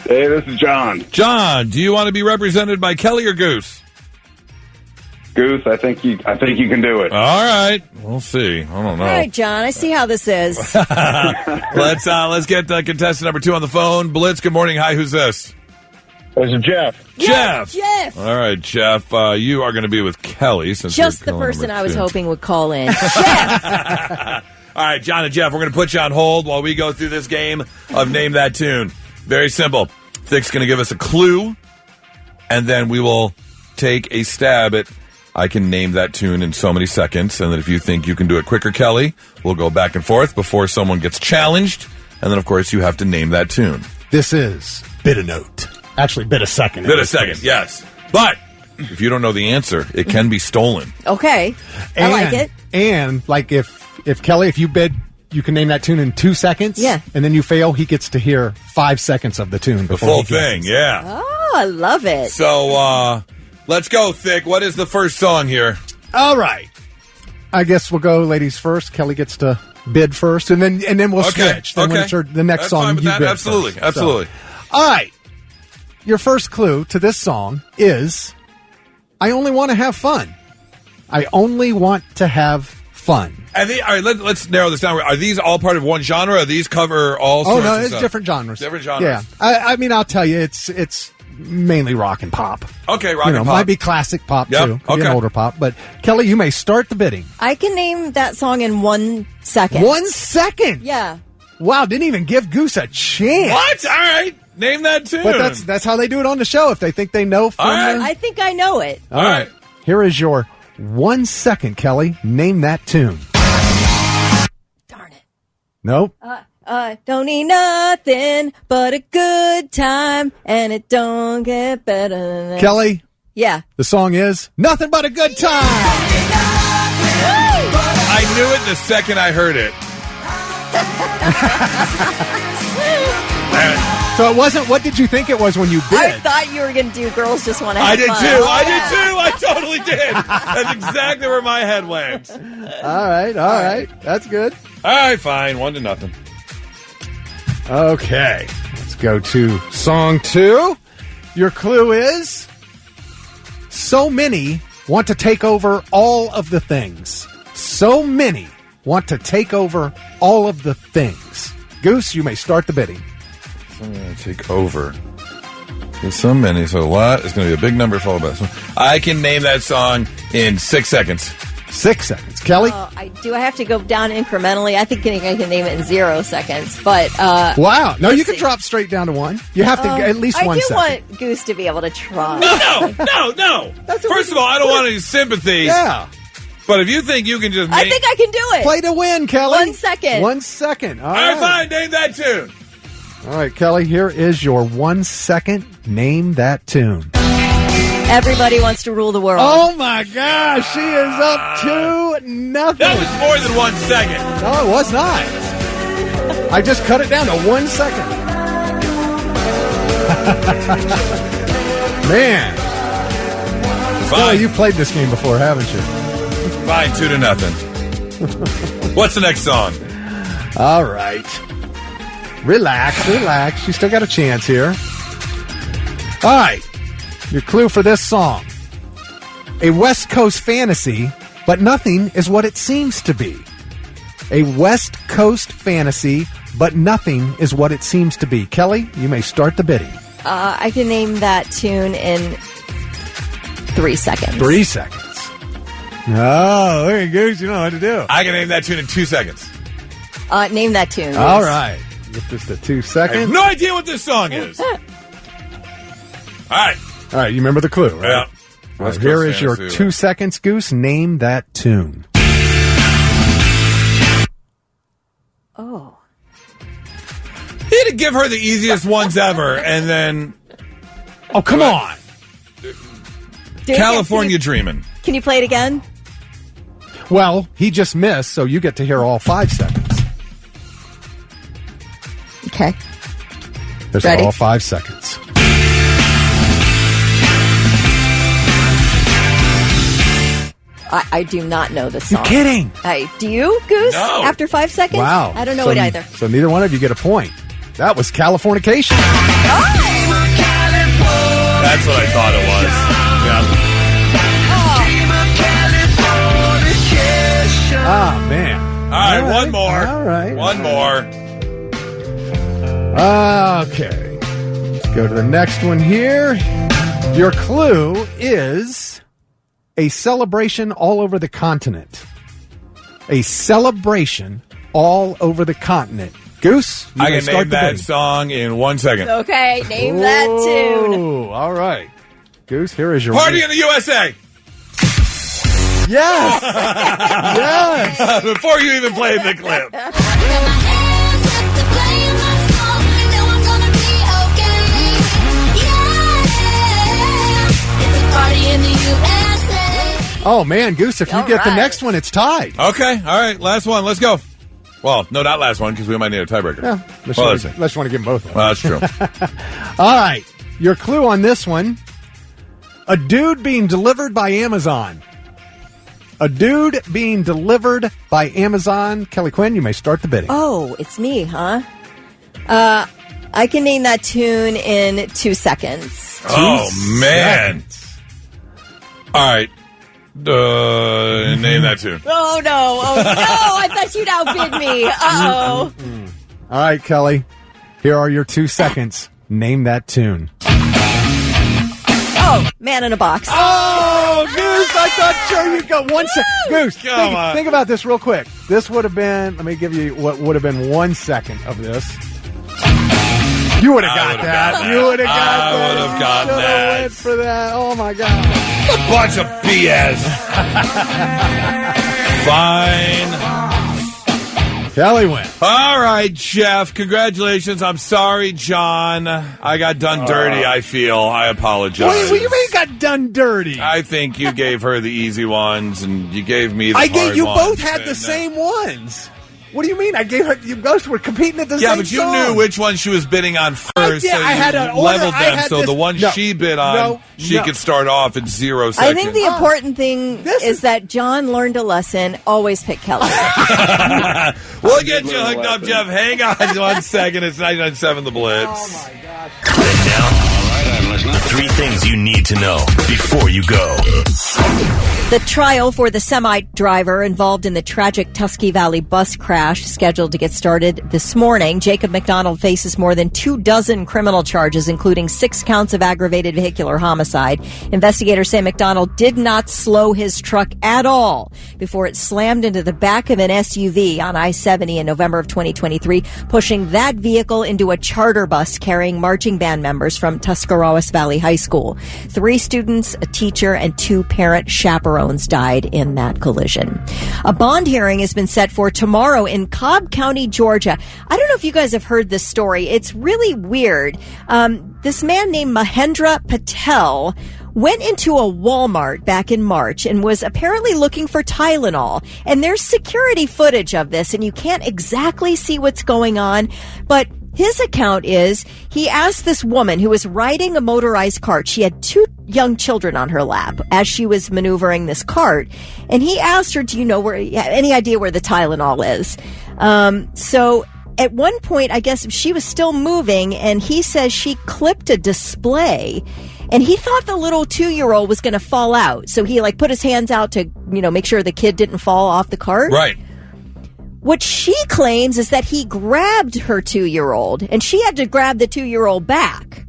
Hey, this is John. John, do you want to be represented by Kelly or Goose? Goose, I think you can do it. All right, we'll see. I don't know. All right, John, I see how this is. Let's get contestant number 2 on the phone. Blitz, good morning. Hi, who's this? This is Jeff. Yes, Jeff. All right, Jeff, you are going to be with Kelly. Since just the person I was hoping would call in. Jeff. All right, John and Jeff, we're going to put you on hold while we go through this game of Name That Tune. Very simple. Thick's going to give us a clue, and then we will take a stab at I can name that tune in so many seconds, and then if you think you can do it quicker, Kelly, we'll go back and forth before someone gets challenged, and then, of course, you have to name that tune. This is Bit a Note. Actually, Bit a Second. Bit a Second, yes. But if you don't know the answer, it can be stolen. Okay. I like it. And, like, if Kelly, if you bid, you can name that tune in 2 seconds. Yeah. And then you fail, he gets to hear 5 seconds of the tune. The full thing, yeah. Oh, I love it. So, let's go, Thick. What is the first song here? All right. I guess we'll go ladies first. Kelly gets to bid first, and then we'll switch. Then when it's the next That's song, fine with you that. bid Absolutely, first. absolutely. So, all right. Your first clue to this song is I only want to have fun. I only want to have fun. All right, let's narrow this down. Are these all part of one genre? Or these cover all sorts of it's stuff? different genres. Different genres. Yeah. I mean, I'll tell you, it's mainly rock and pop. Okay, rock and pop. Might be classic pop, Yep, too. Could be an older pop. But, Kelly, you may start the bidding. I can name that song in 1 second. 1 second? Yeah. Wow, didn't even give Goose a chance. What? All right. Name that tune. But that's how they do it on the show. If they think they know from I think I know it. All right. Here is your 1 second, Kelly. Name that tune. Darn it. Nope. Don't need nothing but a good time, and it don't get better than that. Kelly? Yeah. The song is Nothing But a Good Time. I knew it the second I heard it. So it wasn't, what did you think it was when you bid? I thought you were going to do Girls Just Want to Have I did Fun. too. I totally did. That's exactly where my head went. All right. That's good. All right, fine. 1-0. Okay. Let's go to song 2. Your clue is so many want to take over all of the things. So many want to take over all of the things. Goose, you may start the bidding. I'm going to take over. There's so many, so a lot. It's going to be a big number followed by this one. I can name that song in 6 seconds. 6 seconds. Kelly? I have to go down incrementally. I think I can name it in 0 seconds. But wow. No, you can drop straight down to 1. You have to at least 1 second. I do want Goose to be able to try. No. First of all, I don't want any sympathy. Yeah. But if you think you can just I think I can do it. Play to win, Kelly. 1 second. 1 second. All right, fine. Name that tune. All right, Kelly, here is your 1 second. Name that tune. Everybody Wants to Rule the World. Oh, my gosh. She is up 2-0. That was more than 1 second. No, it was not. I just cut it down to 1 second. Man. Kelly, you've played this game before, haven't you? Fine, 2-0. What's the next song? All right. Relax. You still got a chance here. All right. Your clue for this song. A West Coast fantasy, but nothing is what it seems to be. A West Coast fantasy, but nothing is what it seems to be. Kelly, you may start the bidding. I can name that tune in 3 seconds. 3 seconds. Oh, there you go. You know what to do. I can name that tune in 2 seconds. Name that tune. All right. Get this to 2 seconds. I have no idea what this song is. All right. All right, you remember the clue, right? Yeah. All right, here is your 2 seconds, Goose. Name that tune. Oh. You had to give her the easiest ones ever, and then... Oh, come on. California Dreamin'. Can you play it again? Well, he just missed, so you get to hear all 5 seconds. Okay. There's Ready? all 5 seconds. I do not know this song. You're kidding. Do you, Goose? No. After 5 seconds? Wow. I don't know it either. So neither one of you get a point. That was Californication. That's what I thought it was. Yeah. Ah, man. All right, one more. All right. One more. Okay. Let's go to the next one here. Your clue is a celebration all over the continent. A celebration all over the continent. Goose, you I may can start name the that bidding. song in 1 second. Okay, name that tune. Oh, all right. Goose, here is your Party in the USA. Yes. Yes. Before you even played the clip. Oh, man, Goose, if you get the next one, it's tied. Okay, all right, last one. Let's go. Well, no, not last one, because we might need a tiebreaker. Yeah, unless you want to give them both one. Well, that's true. All right. Your clue on this one. A dude being delivered by Amazon. A dude being delivered by Amazon. Kelly Quinn, you may start the bidding. Oh, it's me, huh? I can name that tune in 2 seconds. Oh, man. All right. Name that tune. Oh, no. Oh, no. I thought you'd outbid me. Uh-oh. All right, Kelly. Here are your 2 seconds. Name that tune. Oh, Man in a Box. Oh, Goose, I thought sure you'd go 1 second. Goose, Come on. think about this real quick. This would have been, let me give you what would have been 1 second of this. You would have got that. You would have got that. I would have gotten Should've that. went for that. Oh, my God. A bunch of BS. Fine. Kelly went. All right, Jeff. Congratulations. I'm sorry, John. I got done dirty, I feel. I apologize. What do you mean got done dirty? I think you gave her the easy ones, and you gave me the hard ones. You both had the same ones. What do you mean? I gave her. You both were competing at the same Yeah, but you knew which one she was bidding on first, so I had you an order. leveled I them. had So this- the one No. she bid on, she could start off in 0 seconds. I think the important thing is that John learned a lesson. Always pick Kelly. We'll get you hooked up, Jeff. Hang on 1 second. It's 99.7 The Blitz. Oh, my gosh. And now, 3 things you need to know before you go. The trial for the semi-driver involved in the tragic Tusky Valley bus crash is scheduled to get started this morning. Jacob McDonald faces more than 24 criminal charges, including 6 counts of aggravated vehicular homicide. Investigators say McDonald did not slow his truck at all before it slammed into the back of an SUV on I-70 in November of 2023, pushing that vehicle into a charter bus carrying marching band members from Tuscarawas Valley High School. 3 students, a teacher, and 2 parent chaperones died in that collision. A bond hearing has been set for tomorrow in Cobb County, Georgia. I don't know if you guys have heard this story. It's really weird. This man named Mahendra Patel went into a Walmart back in March and was apparently looking for Tylenol. And there's security footage of this, and you can't exactly see what's going on, but his account is he asked this woman who was riding a motorized cart. She had 2 young children on her lap as she was maneuvering this cart. And he asked her, do you know any idea where the Tylenol is? So at one point, I guess she was still moving, and he says she clipped a display. And he thought the little 2-year-old was going to fall out. So he put his hands out to, make sure the kid didn't fall off the cart. Right. What she claims is that he grabbed her 2-year-old, and she had to grab the 2-year-old back.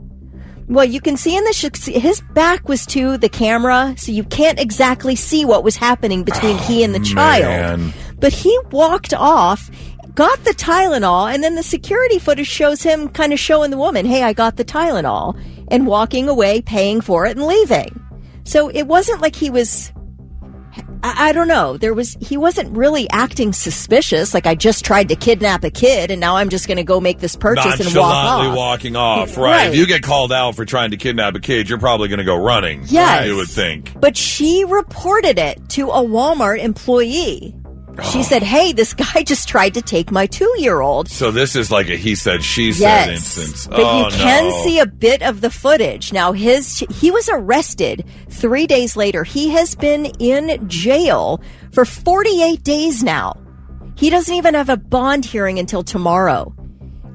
Well, you can see his back was to the camera, so you can't exactly see what was happening between he and the child. Man. But he walked off, got the Tylenol, and then the security footage shows him kind of showing the woman, hey, I got the Tylenol, and walking away, paying for it, and leaving. So it wasn't like he was... I don't know. He wasn't really acting suspicious. Like I just tried to kidnap a kid and now I'm just going to go make this purchase and walk Nonchalantly off. walking off, right. If you get called out for trying to kidnap a kid, you're probably going to go running. Yes. You would think. But she reported it to a Walmart employee. She said, hey, this guy just tried to take my 2-year-old. So this is like a he said, she said instance. But you can see a bit of the footage. Now, he was arrested 3 days later. He has been in jail for 48 days now. He doesn't even have a bond hearing until tomorrow.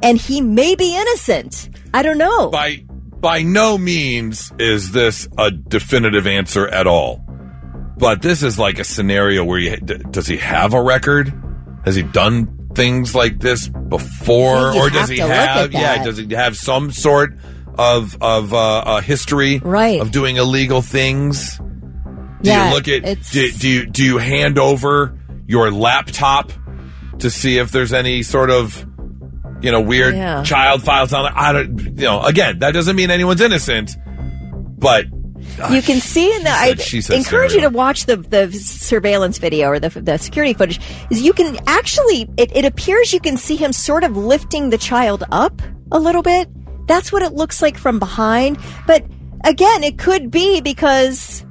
And he may be innocent. I don't know. By no means is this a definitive answer at all. But this is like a scenario where does he have a record? Has he done things like this before, or does he have? Yeah, does he have some sort of history of doing illegal things? Do you look at? Do you hand over your laptop to see if there's any sort of weird child files on it? I don't. Again, that doesn't mean anyone's innocent, but. You can see in the. I encourage you to watch the surveillance video or the security footage. Is you can actually it appears you can see him sort of lifting the child up a little bit. That's what it looks like from behind. But again, it could be because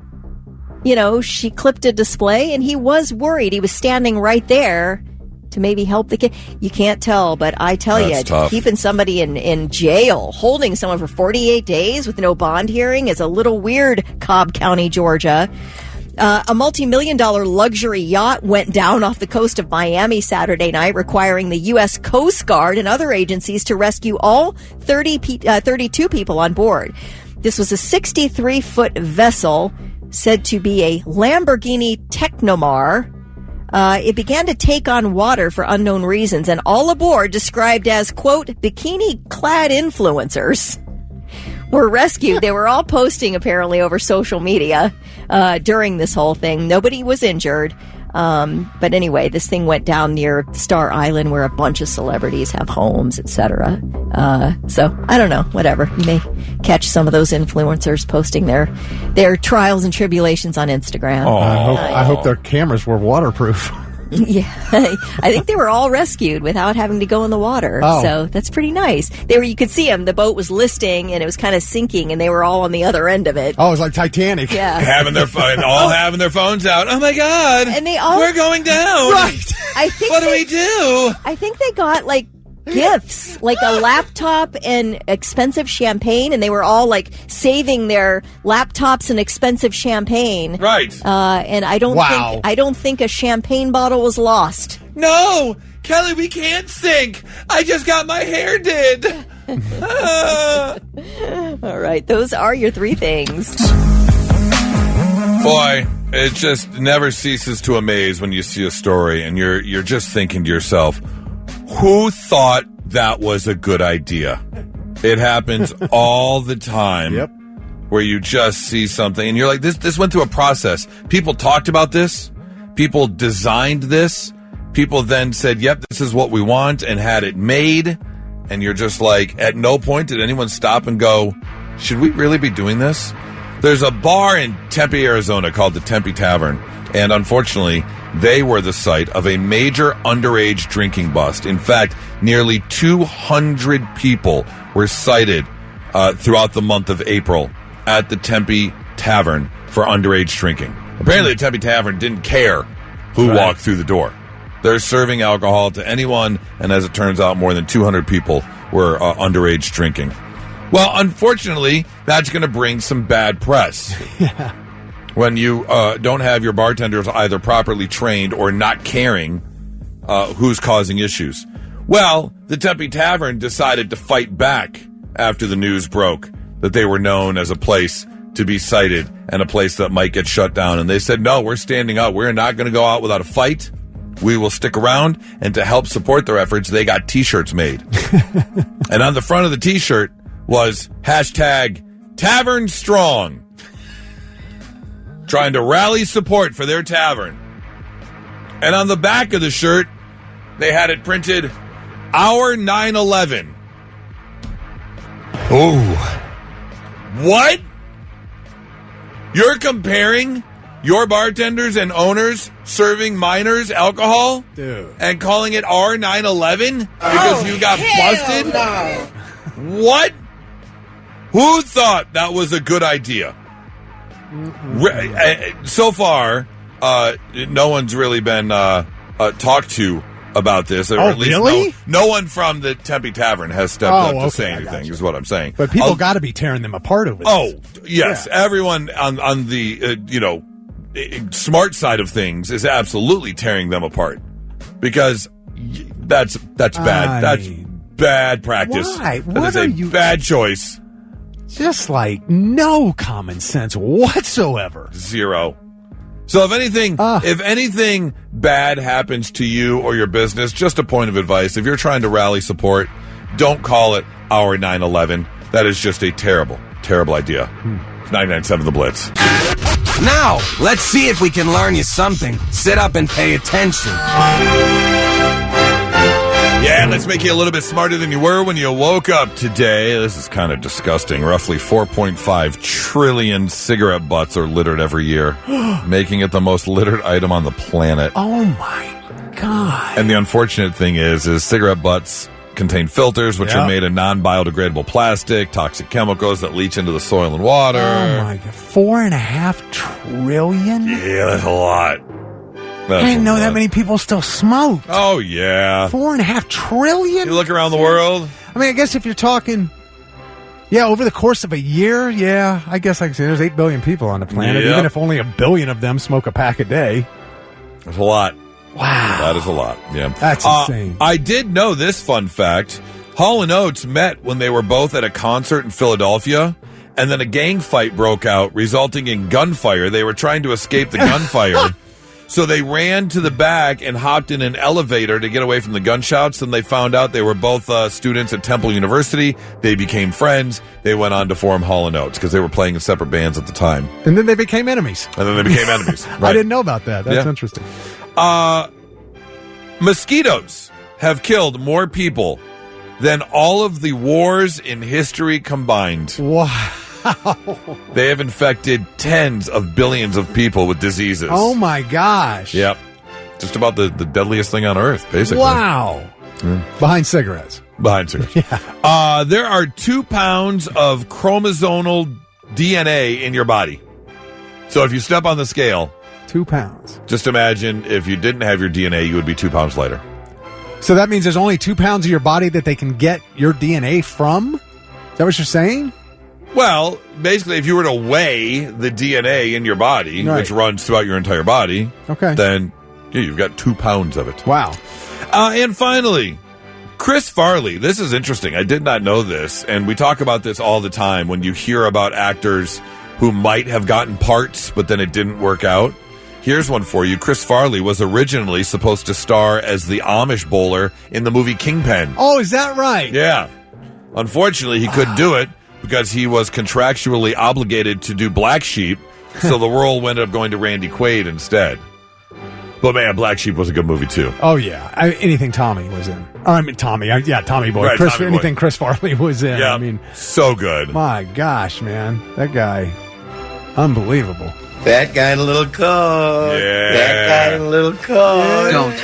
she clipped a display and he was worried. He was standing right there to maybe help the kid. You can't tell, but I tell you, keeping somebody in jail, holding someone for 48 days with no bond hearing is a little weird, Cobb County, Georgia. A multi-million-dollar luxury yacht went down off the coast of Miami Saturday night, requiring the U.S. Coast Guard and other agencies to rescue all 32 people on board. This was a 63-foot vessel said to be a Lamborghini Technomar. It began to take on water for unknown reasons, and all aboard, described as, quote, bikini-clad influencers, were rescued. They were all posting, apparently, over social media during this whole thing. Nobody was injured. But anyway, this thing went down near Star Island where a bunch of celebrities have homes, etc. So I don't know, whatever. You may catch some of those influencers posting their trials and tribulations on Instagram. I hope their cameras were waterproof. Yeah, I think they were all rescued without having to go in the water. Oh. So that's pretty nice. You could see them. The boat was listing and it was kind of sinking, and they were all on the other end of it. Oh, it was like Titanic. Yeah, having their phones out. Oh my God! And we're going down. Right. I think what do we do? I think they got like gifts, like a laptop and expensive champagne, and they were all like saving their laptops and expensive champagne. Right. And I don't think a champagne bottle was lost. No, Kelly, we can't sink. I just got my hair did. All right, those are your three things. Boy, it just never ceases to amaze when you see a story and you're just thinking to yourself, who thought that was a good idea? It happens all the time. Yep. Where you just see something and you're like, this went through a process. People talked about this. People designed this. People then said, yep, this is what we want, and had it made. And you're just like, at no point did anyone stop and go, should we really be doing this? There's a bar in Tempe, Arizona called the Tempe Tavern. And unfortunately, they were the site of a major underage drinking bust. In fact, nearly 200 people were cited throughout the month of April at the Tempe Tavern for underage drinking. Apparently, the Tempe Tavern didn't care who walked through the door. They're serving alcohol to anyone, and as it turns out, more than 200 people were underage drinking. Well, unfortunately, that's going to bring some bad press. Yeah. When you don't have your bartenders either properly trained or not caring who's causing issues. Well, the Tempe Tavern decided to fight back after the news broke that they were known as a place to be cited and a place that might get shut down. And they said, no, we're standing up. We're not going to go out without a fight. We will stick around. And to help support their efforts, they got T-shirts made. And on the front of the T-shirt was #Tavern Strong, trying to rally support for their tavern. And on the back of the shirt, they had it printed, Our 9/11. Oh. What? You're comparing your bartenders and owners serving minors alcohol? Dude. And calling it Our 9/11 because you got busted? No. What? Who thought that was a good idea? So far, no one's really been talked to about this. Or at least really? No one from the Tempe Tavern has stepped up to say anything, is what I'm saying. But people got to be tearing them apart over this. Oh, yes. Yeah. Everyone on the, smart side of things is absolutely tearing them apart. Because that's bad. That's bad practice. Why? That is a bad choice. Just like no common sense whatsoever. Zero. So if anything bad happens to you or your business, just a point of advice. If you're trying to rally support, don't call it Our 9/11. That is just a terrible, terrible idea. 99.7 The Blitz. Now, let's see if we can learn you something. Sit up and pay attention. Yeah, let's make you a little bit smarter than you were when you woke up today. This is kind of disgusting. Roughly 4.5 trillion cigarette butts are littered every year, making it the most littered item on the planet. Oh, my God. And the unfortunate thing is cigarette butts contain filters, which are made of non-biodegradable plastic, toxic chemicals that leach into the soil and water. Oh, my God. 4.5 trillion? Yeah, that's a lot. I didn't know that many people still smoked. Oh, yeah. 4.5 trillion? You look around the world. I mean, I guess if you're talking, over the course of a year, I guess I can say there's 8 billion people on the planet. Yep. Even if only 1 billion of them smoke a pack a day. That's a lot. Wow. That is a lot, yeah. That's insane. I did know this fun fact. Hall & Oates met when they were both at a concert in Philadelphia, and then a gang fight broke out, resulting in gunfire. They were trying to escape the gunfire. So they ran to the back and hopped in an elevator to get away from the gunshots, and they found out they were both students at Temple University. They became friends. They went on to form Hall & Oates because they were playing in separate bands at the time. And then they became enemies. Right. I didn't know about that. That's interesting. Mosquitoes have killed more people than all of the wars in history combined. Wow. They have infected tens of billions of people with diseases. Oh, my gosh. Yep. Just about the deadliest thing on earth, basically. Wow. Behind cigarettes. Behind cigarettes. Yeah. There are 2 pounds of chromosomal DNA in your body. So if you step on the scale... 2 pounds. Just imagine if you didn't have your DNA, you would be 2 pounds lighter. So that means there's only 2 pounds of your body that they can get your DNA from? Is that what you're saying? Well, basically, if you were to weigh the DNA in your body, Right. which runs throughout your entire body, then you've got 2 pounds of it. Wow. And finally, Chris Farley. This is interesting. I did not know this, and we talk about this all the time when you hear about actors who might have gotten parts, but then it didn't work out. Here's one for you. Chris Farley was originally supposed to star as the Amish bowler in the movie Kingpin. Oh, is that right? Yeah. Unfortunately, he couldn't do it because he was contractually obligated to do Black Sheep, so the role ended up going to Randy Quaid instead. But man, Black Sheep was a good movie too. Oh, yeah. Anything Tommy was in. Tommy. Tommy Boy. Right, Tommy Boy. Anything Chris Farley was in. Yeah, I mean, so good. My gosh, man. That guy, unbelievable. That guy in a little coat. Yeah. That guy in a little coat. Don't.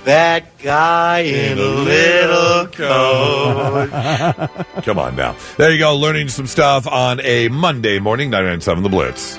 That guy in a little coat. Come on now. There you go, learning some stuff on a Monday morning, 99.7 The Blitz.